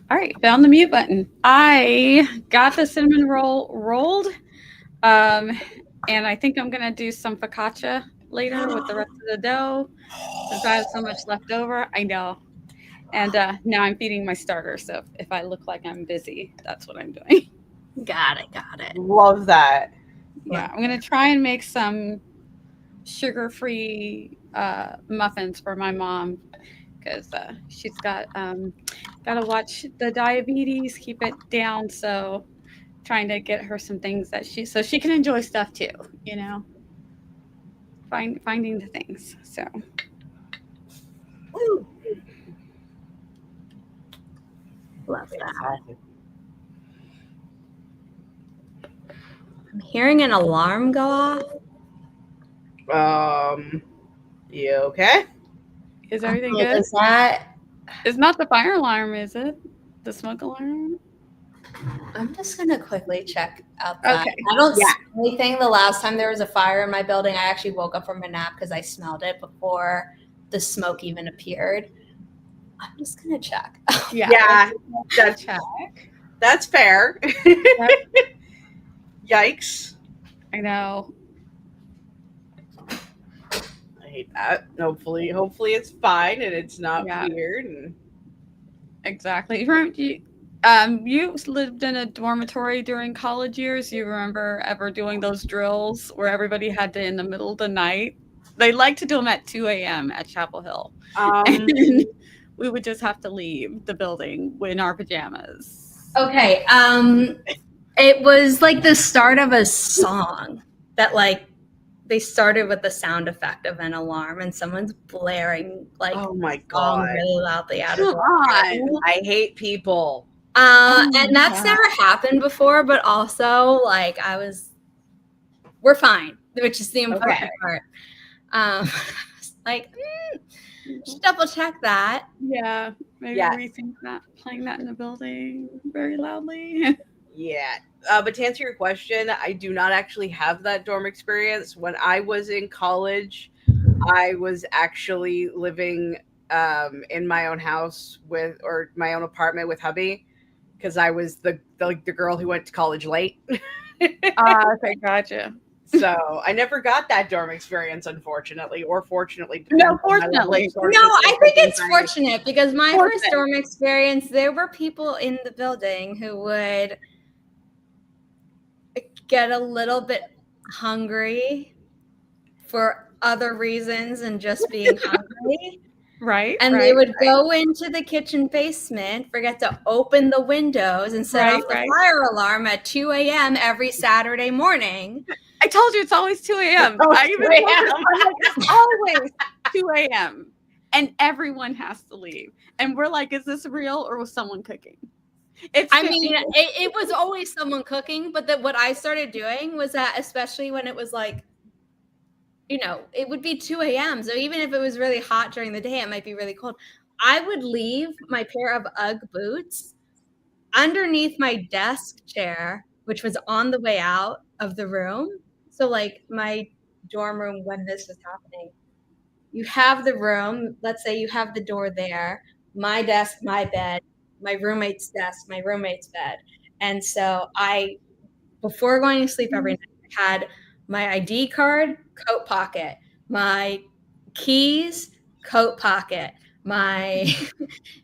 All right, found the mute button. I got the cinnamon roll rolled, and I think I'm gonna do some focaccia later with the rest of the dough since I have so much left over. I know, and now I'm feeding my starter. So if I look like I'm busy, that's what I'm doing. Got it. Love that. Yeah, I'm gonna try and make some sugar-free muffins for my mom because she's got to watch the diabetes, keep it down. So trying to get her some things that so she can enjoy stuff too, you know, finding the things. So. Woo. Love that. I'm hearing an alarm go off. You okay? Is everything good? Is that? It's not the fire alarm, is it? The smoke alarm? I'm just gonna quickly check outside. Okay. I don't see anything. The last time there was a fire in my building, I actually woke up from a nap because I smelled it before the smoke even appeared. I'm just gonna check. Yeah, that's fair. Yikes. I know. I hate that. Hopefully it's fine and it's not weird. And... Exactly. You lived in a dormitory during college years. You remember ever doing those drills where everybody had to, in the middle of the night? They like to do them at 2 a.m. at Chapel Hill. And we would just have to leave the building in our pajamas. Okay. It was like the start of a song that like they started with the sound effect of an alarm and someone's blaring like oh my god really loudly out Come of on. I hate people. And that's never happened before, but also like we're fine, which is the important part. Like just double check that. Yeah, maybe rethink that, playing that in the building very loudly. Yeah. But to answer your question, I do not actually have that dorm experience. When I was in college, I was actually living in my own house or my own apartment with hubby because I was the girl who went to college late. Okay, gotcha. So I never got that dorm experience, unfortunately, or fortunately. No, fortunately. No, I think it's fortunate because my first dorm experience, there were people in the building who would get a little bit hungry for other reasons and just being hungry. Right. And they would go into the kitchen basement, forget to open the windows and set off the fire alarm at 2 a.m. every Saturday morning. I told you it's always 2 a.m. It's always 2 a.m. And everyone has to leave. And we're like, is this real or was someone cooking? It was always someone cooking, but what I started doing was that, especially when it was like, you know, it would be 2 a.m. So even if it was really hot during the day, it might be really cold. I would leave my pair of UGG boots underneath my desk chair which was on the way out of the room. So like my dorm room when this was happening, you have the room, let's say you have the door there, my desk, my bed, my roommate's desk, my roommate's bed. And so before going to sleep every night, I had my ID card, coat pocket, my keys, coat pocket, my,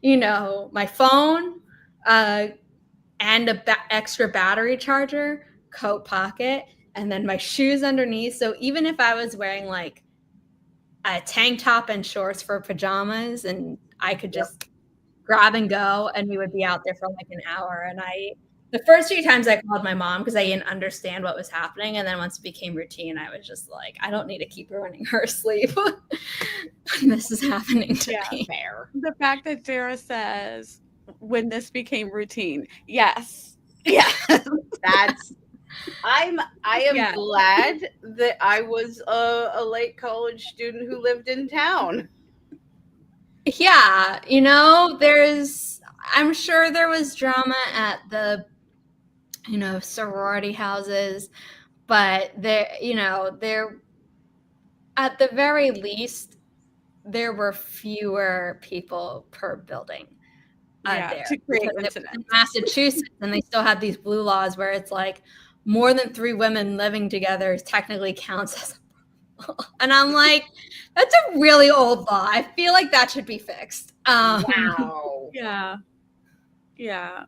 my phone, and extra battery charger, coat pocket, and then my shoes underneath. So even if I was wearing like a tank top and shorts for pajamas, and I could just grab and go, and we would be out there for like an hour. And the first few times I called my mom because I didn't understand what was happening. And then once it became routine, I was just like, I don't need to keep ruining her sleep. This is happening to me. Fair. The fact that Zara says when this became routine. Yes. Yeah. I am glad that I was a late college student who lived in town. Yeah, I'm sure there was drama at the, sorority houses, but there, at the very least, there were fewer people per building there. To create Because it was in Massachusetts, and they still had these blue laws where it's like more than 3 women living together technically counts as a problem. And I'm like, that's a really old law. I feel like that should be fixed. Wow. Yeah. Yeah.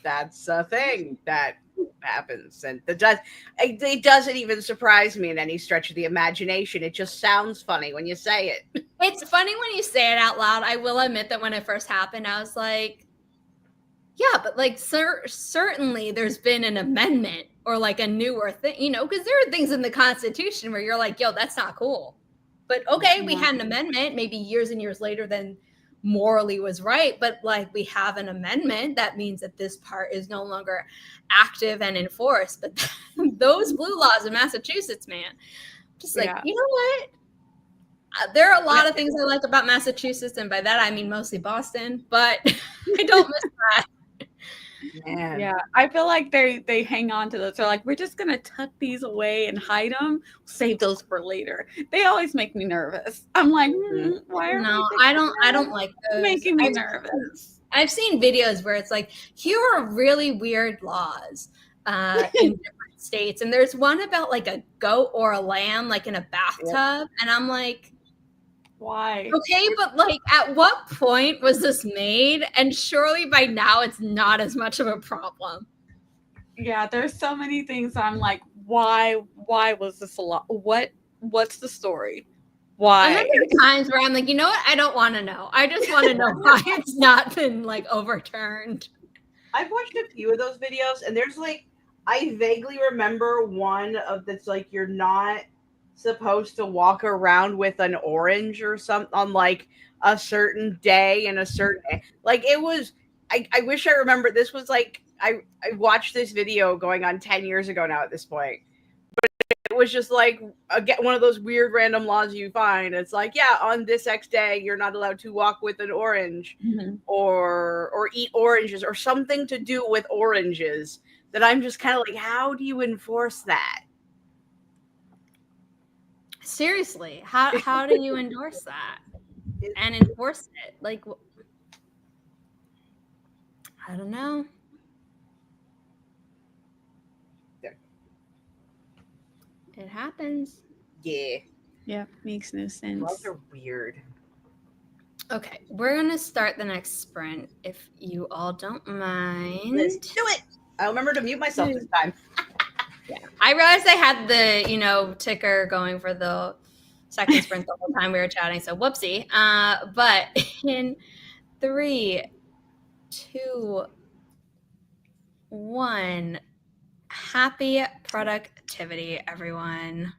That's a thing that happens, and it doesn't even surprise me in any stretch of the imagination. It just sounds funny when you say it. It's funny when you say it out loud. I will admit that when it first happened, I was like, yeah, but like certainly there's been an amendment or like a newer thing, because there are things in the Constitution where you're like, yo, that's not cool. But okay, we had an amendment maybe years and years later than morally was right, but like we have an amendment that means that this part is no longer active and enforced. But those blue laws in Massachusetts, man, just like, you know what? There are a lot of things I like about Massachusetts, and by that I mean mostly Boston, but I don't miss that. Man. Yeah, I feel like they hang on to those. They're like, we're just gonna tuck these away and hide them, save those for later. They always make me nervous. I'm like, why are I don't like those. Making me nervous. I've seen videos where it's like, here are really weird laws in different states, and there's one about like a goat or a lamb like in a bathtub, and I'm like, why? Okay, but like at what point was this made? And surely by now it's not as much of a problem. Yeah, there's so many things I'm like, why was this a lot? What's the story? Why? And then there are times where I'm like, you know what? I don't want to know. I just want to know why it's not been like overturned. I've watched a few of those videos, and there's like, I vaguely remember one of that's like, you're not supposed to walk around with an orange or something on like a certain day and a certain, like it was, I wish I remember. This was like, I watched this video going on 10 years ago now at this point, but it was just like one of those weird random laws you find. It's like, yeah, on this X day you're not allowed to walk with an orange or eat oranges or something to do with oranges, that I'm just kind of like, how do you enforce that? Seriously, how do you endorse that and enforce it? Like, I don't know. It happens. Yeah. Yeah, makes no sense. Laws are weird. Okay, we're gonna start the next sprint if you all don't mind. Let's do it. I'll remember to mute myself this time. Yeah, I realized I had the ticker going for the second sprint the whole time we were chatting, so whoopsie. But in 3, 2, 1, happy productivity, everyone.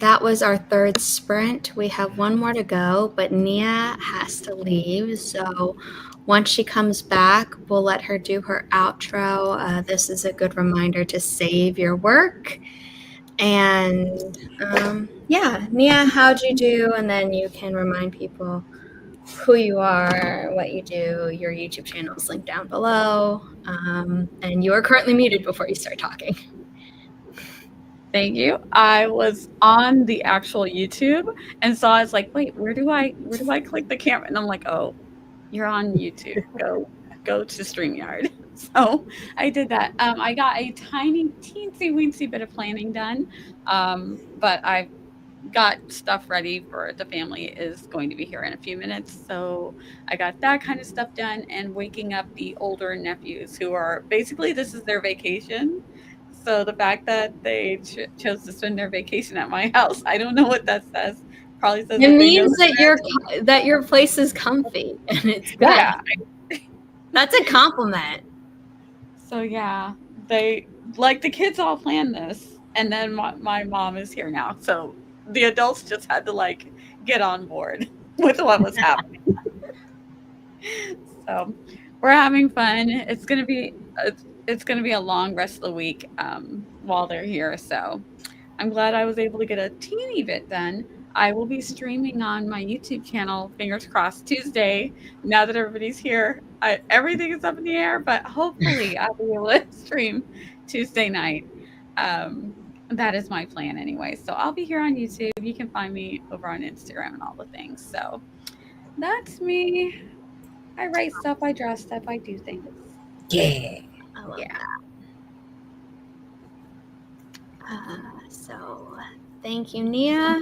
that was our third sprint. We have one more to go, but Nia has to leave. So once she comes back, we'll let her do her outro. This is a good reminder to save your work. And yeah, Nia, how'd you do? And then you can remind people who you are, what you do. Your YouTube channel is linked down below. And you are currently muted before you start talking. Thank you. I was on the actual YouTube, and so I was like, wait, where do I click the camera? And I'm like, oh, you're on YouTube. Go to StreamYard. So I did that. I got a tiny, teensy weensy bit of planning done, but I've got stuff ready for the family is going to be here in a few minutes. So I got that kind of stuff done, and waking up the older nephews who are basically, this is their vacation. So the fact that they chose to spend their vacation at my house, I don't know what that says. Probably says It that means that your place is comfy and it's good. Yeah. That's a compliment. So yeah, they like the kids all planned this, and then my mom is here now. So the adults just had to like get on board with what was happening. So we're having fun. It's gonna be a long rest of the week while they're here. So I'm glad I was able to get a teeny bit done. I will be streaming on my YouTube channel, fingers crossed, Tuesday. Now that everybody's here, everything is up in the air, but hopefully I'll be able to stream Tuesday night. That is my plan anyway. So I'll be here on YouTube. You can find me over on Instagram and all the things. So that's me. I write stuff, I draw stuff, I do things. Yeah. I love that. So thank you, Nia.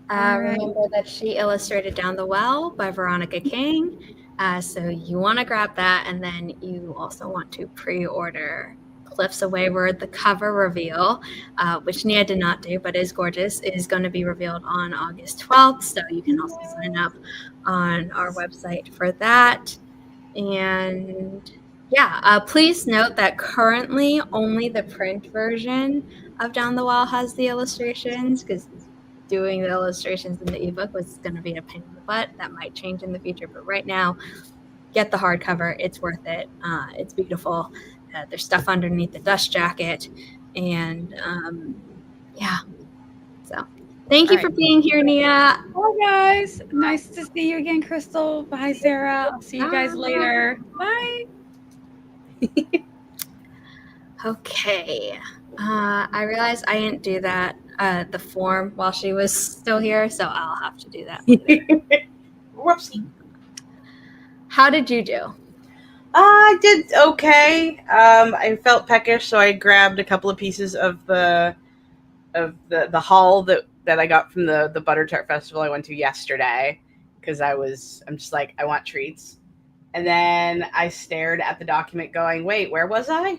Remember that she illustrated Down the Well by Veronica King. So you want to grab that, and then you also want to pre-order Cliffs of Wayward. The cover reveal, which Nia did not do but is gorgeous, is going to be revealed on August 12th. So you can also sign up on our website for that. And yeah, please note that currently only the print version of Down the Well has the illustrations, because doing the illustrations in the ebook was going to be a pain in the butt. That might change in the future, but right now, get the hardcover. It's worth it. It's beautiful. There's stuff underneath the dust jacket, and yeah. So thank you for being here, Nia. Bye, guys. Nice to see you again, Crystal. Bye, Zara. I'll see you guys later. Bye. Okay. I realized I didn't do that, the form while she was still here, so I'll have to do that later. Whoopsie. How did you do? I did okay. I felt peckish, so I grabbed a couple of pieces of the haul that I got from the Butter Tart Festival I went to yesterday, because I'm just like, I want treats. And then I stared at the document going, wait, where was I?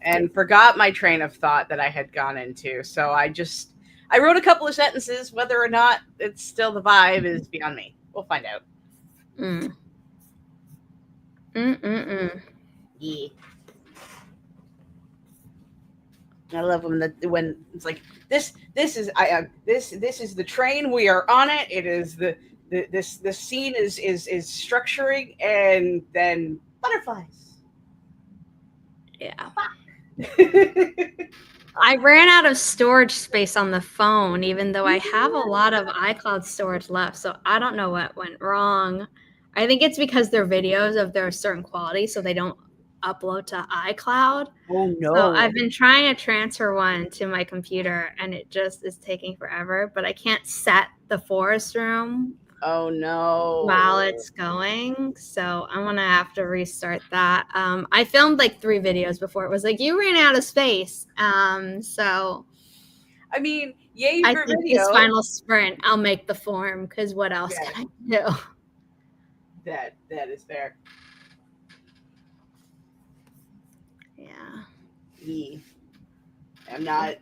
And forgot my train of thought that I had gone into. So I wrote a couple of sentences. Whether or not it's still the vibe is beyond me. We'll find out. Yeah. I love when it's like this is the train, we are on it. It is the scene is structuring, and then butterflies. Yeah. I ran out of storage space on the phone, even though I have a lot of iCloud storage left. So I don't know what went wrong. I think it's because they're videos of their certain quality, so they don't upload to iCloud. Oh no. So I've been trying to transfer one to my computer, and it just is taking forever. But I can't set the forest room. Oh no. While it's going, so I'm gonna have to restart that. I filmed like 3 videos before it was like, you ran out of space. So I mean, yay I for think video. this final sprint, I'll make the form, because what else can I do? That is fair. Yeah. I'm not.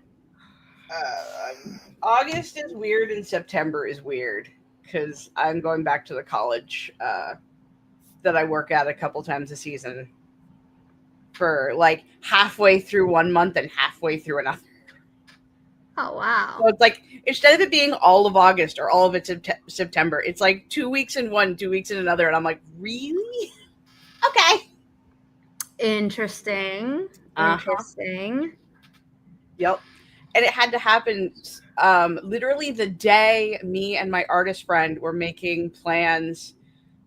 August is weird and September is weird, because I'm going back to the college that I work at a couple times a season for like halfway through one month and halfway through another. Oh, wow. So it's like, instead of it being all of August or all of it September, it's like 2 weeks in one, 2 weeks in another. And I'm like, really? Okay. Interesting. Interesting. Yep. And it had to happen literally the day me and my artist friend were making plans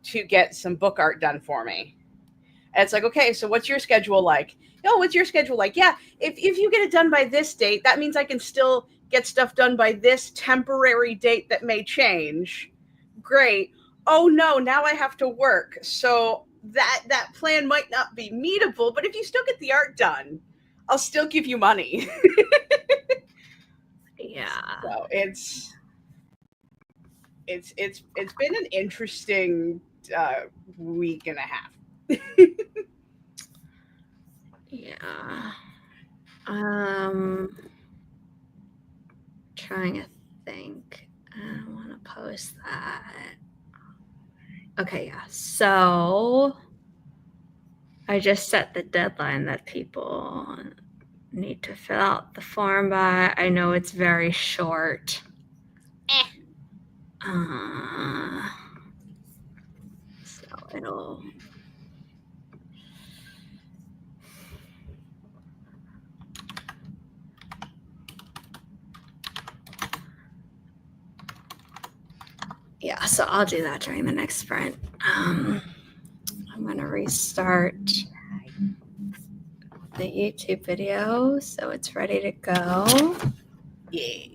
to get some book art done for me. And it's like, okay, so what's your schedule like? No, what's your schedule like? Yeah, if you get it done by this date, that means I can still get stuff done by this temporary date that may change. Great. Oh no, now I have to work. So that plan might not be meetable, but if you still get the art done, I'll still give you money. Yeah. So it's been an interesting week and a half. Yeah. Trying to think. I want to post that. Okay, yeah. So I just set the deadline that people need to fill out the form by. I know it's very short. So it'll. Yeah, so I'll do that during the next sprint. I'm going to restart the YouTube video so it's ready to go. Yeah.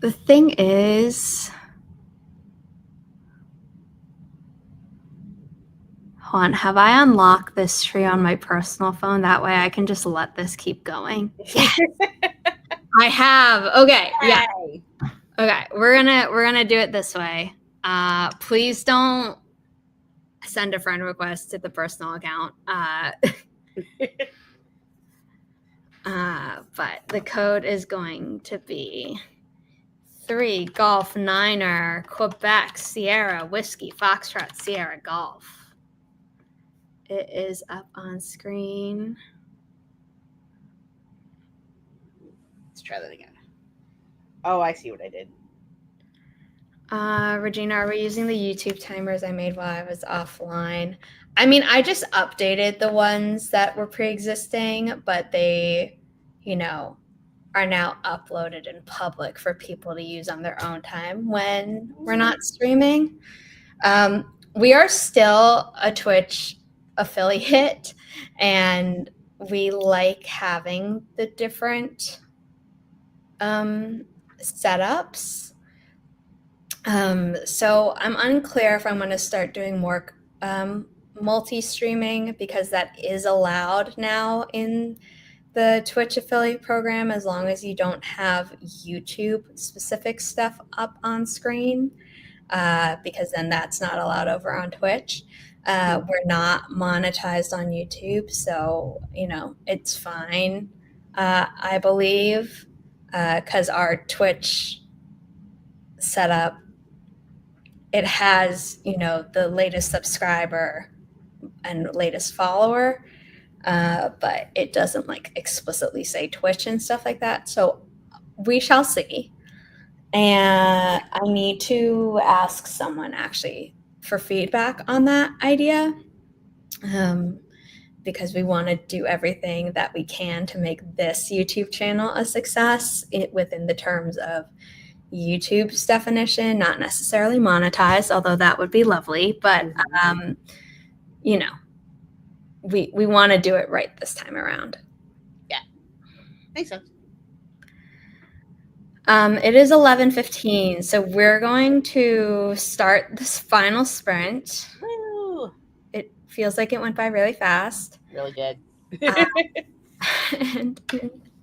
The thing is, hold on, have I unlocked this tree on my personal phone? That way I can just let this keep going. Yes. I have. Okay. Yeah. Okay. We're gonna do it this way. Please don't send a friend request to the personal account. But the code is going to be 3 Golf Niner Quebec Sierra Whiskey Foxtrot Sierra Golf. It is up on screen. Let's try that again. Oh, I see what I did. Regina, are we using the YouTube timers I made while I was offline? I mean, I just updated the ones that were pre-existing, but they, are now uploaded in public for people to use on their own time when we're not streaming. We are still a Twitch affiliate, and we like having the different setups. So I'm unclear if I'm going to start doing more multi-streaming, because that is allowed now in the Twitch affiliate program, as long as you don't have YouTube specific stuff up on screen, because then that's not allowed over on Twitch. We're not monetized on YouTube, so it's fine, I believe, because our Twitch setup, it has the latest subscriber and latest follower, but it doesn't explicitly say Twitch and stuff like that. So we shall see. And I need to ask someone actually for feedback on that idea, because we want to do everything that we can to make this YouTube channel a success within the terms of YouTube's definition, not necessarily monetized, although that would be lovely. But, we want to do it right this time around. Yeah. Makes sense. It is 11:15, so we're going to start this final sprint. Woo. It feels like it went by really fast. Really did. And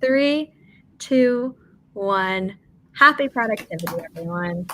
3, 2, 1. Happy productivity, everyone.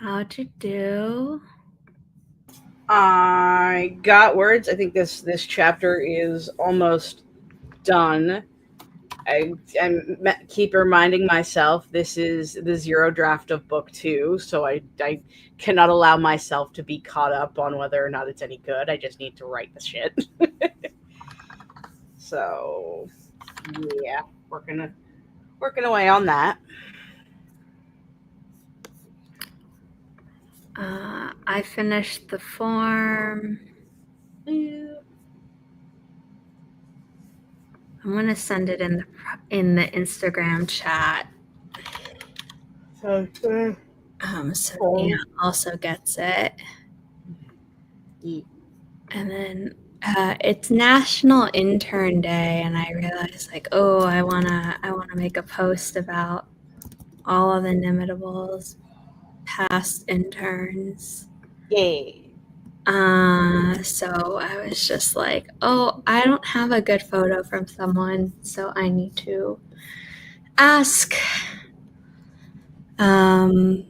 How'd you do? I got words. I think this chapter is almost done. I keep reminding myself this is the zero draft of book 2, so I cannot allow myself to be caught up on whether or not it's any good. I just need to write the shit. So yeah, working away on that. I finished the form. I'm gonna send it in the Instagram chat. So Sophia also gets it. And then it's National Intern Day, and I realized like, oh, I wanna make a post about all of the Inimitables past interns. Yay. So I was just like, oh, I don't have a good photo from someone, so I need to ask. My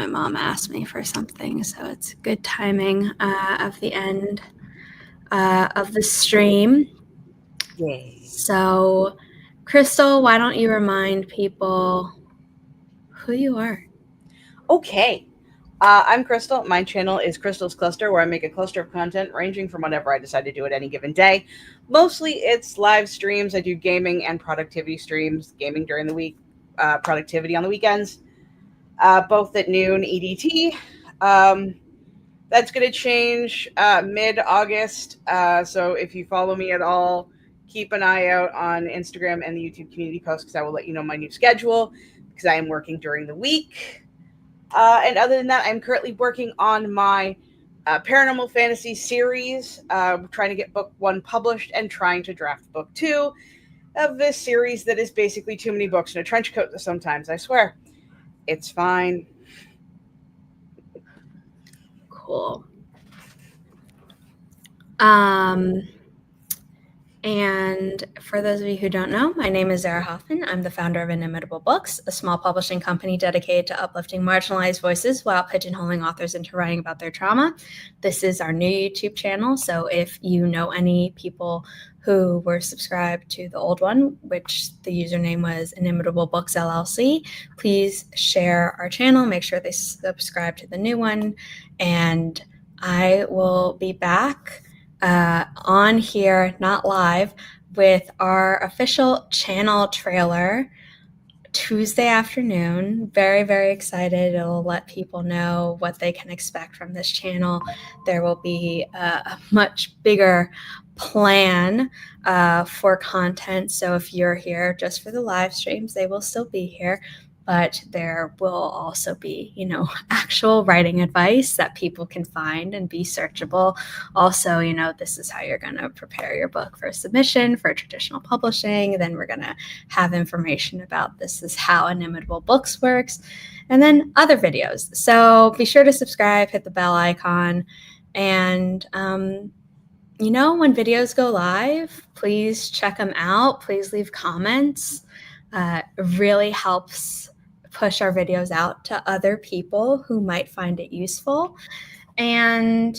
mom asked me for something, so it's good timing of the end of the stream. Yay. So, Crystal, why don't you remind people who you are? Okay. I'm Crystal. My channel is Crystal's Cluster, where I make a cluster of content ranging from whatever I decide to do at any given day. Mostly it's live streams. I do gaming and productivity streams, gaming during the week, productivity on the weekends, both at noon EDT. That's going to change mid-August. So if you follow me at all, keep an eye out on Instagram and the YouTube community posts, because I will let you know my new schedule, because I am working during the week. And other than that, I'm currently working on my paranormal fantasy series, trying to get book 1 published and trying to draft book 2 of this series that is basically too many books in a trench coat sometimes, I swear. It's fine. Cool. And for those of you who don't know, my name is Zara Hoffman. I'm the founder of Inimitable Books, a small publishing company dedicated to uplifting marginalized voices while pigeonholing authors into writing about their trauma. This is our new YouTube channel, so if you know any people who were subscribed to the old one, which the username was Inimitable Books LLC, please share our channel, make sure they subscribe to the new one, and I will be back on here, not live, with our official channel trailer Tuesday afternoon. Very, very excited. It'll let people know what they can expect from this channel. There will be a much bigger plan for content. So if you're here just for the live streams, they will still be here. But there will also be, actual writing advice that people can find and be searchable. Also, this is how you're going to prepare your book for submission for traditional publishing. Then we're going to have information about this is how Inimitable Books works, and then other videos. So be sure to subscribe, hit the bell icon, and when videos go live, please check them out. Please leave comments. It really helps push our videos out to other people who might find it useful. And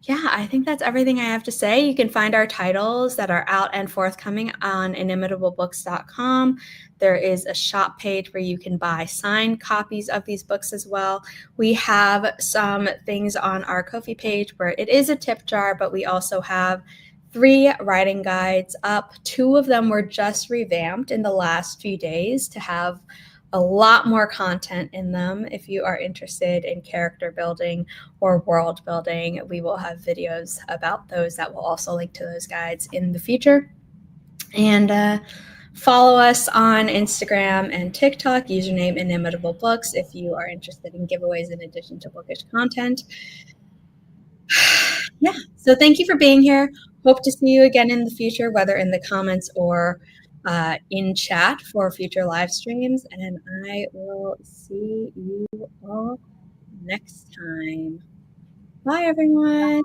yeah, I think that's everything I have to say. You can find our titles that are out and forthcoming on inimitablebooks.com. There is a shop page where you can buy signed copies of these books as well. We have some things on our Ko-fi page where it is a tip jar, but we also have 3 writing guides up. 2 of them were just revamped in the last few days to have a lot more content in them. If you are interested in character building or world building, we will have videos about those that will also link to those guides in the future. And follow us on Instagram and TikTok, username Inimitable Books, if you are interested in giveaways in addition to bookish content. Yeah, so thank you for being here. Hope to see you again in the future, whether in the comments or in chat for future live streams. And I will see you all next time. Bye, everyone.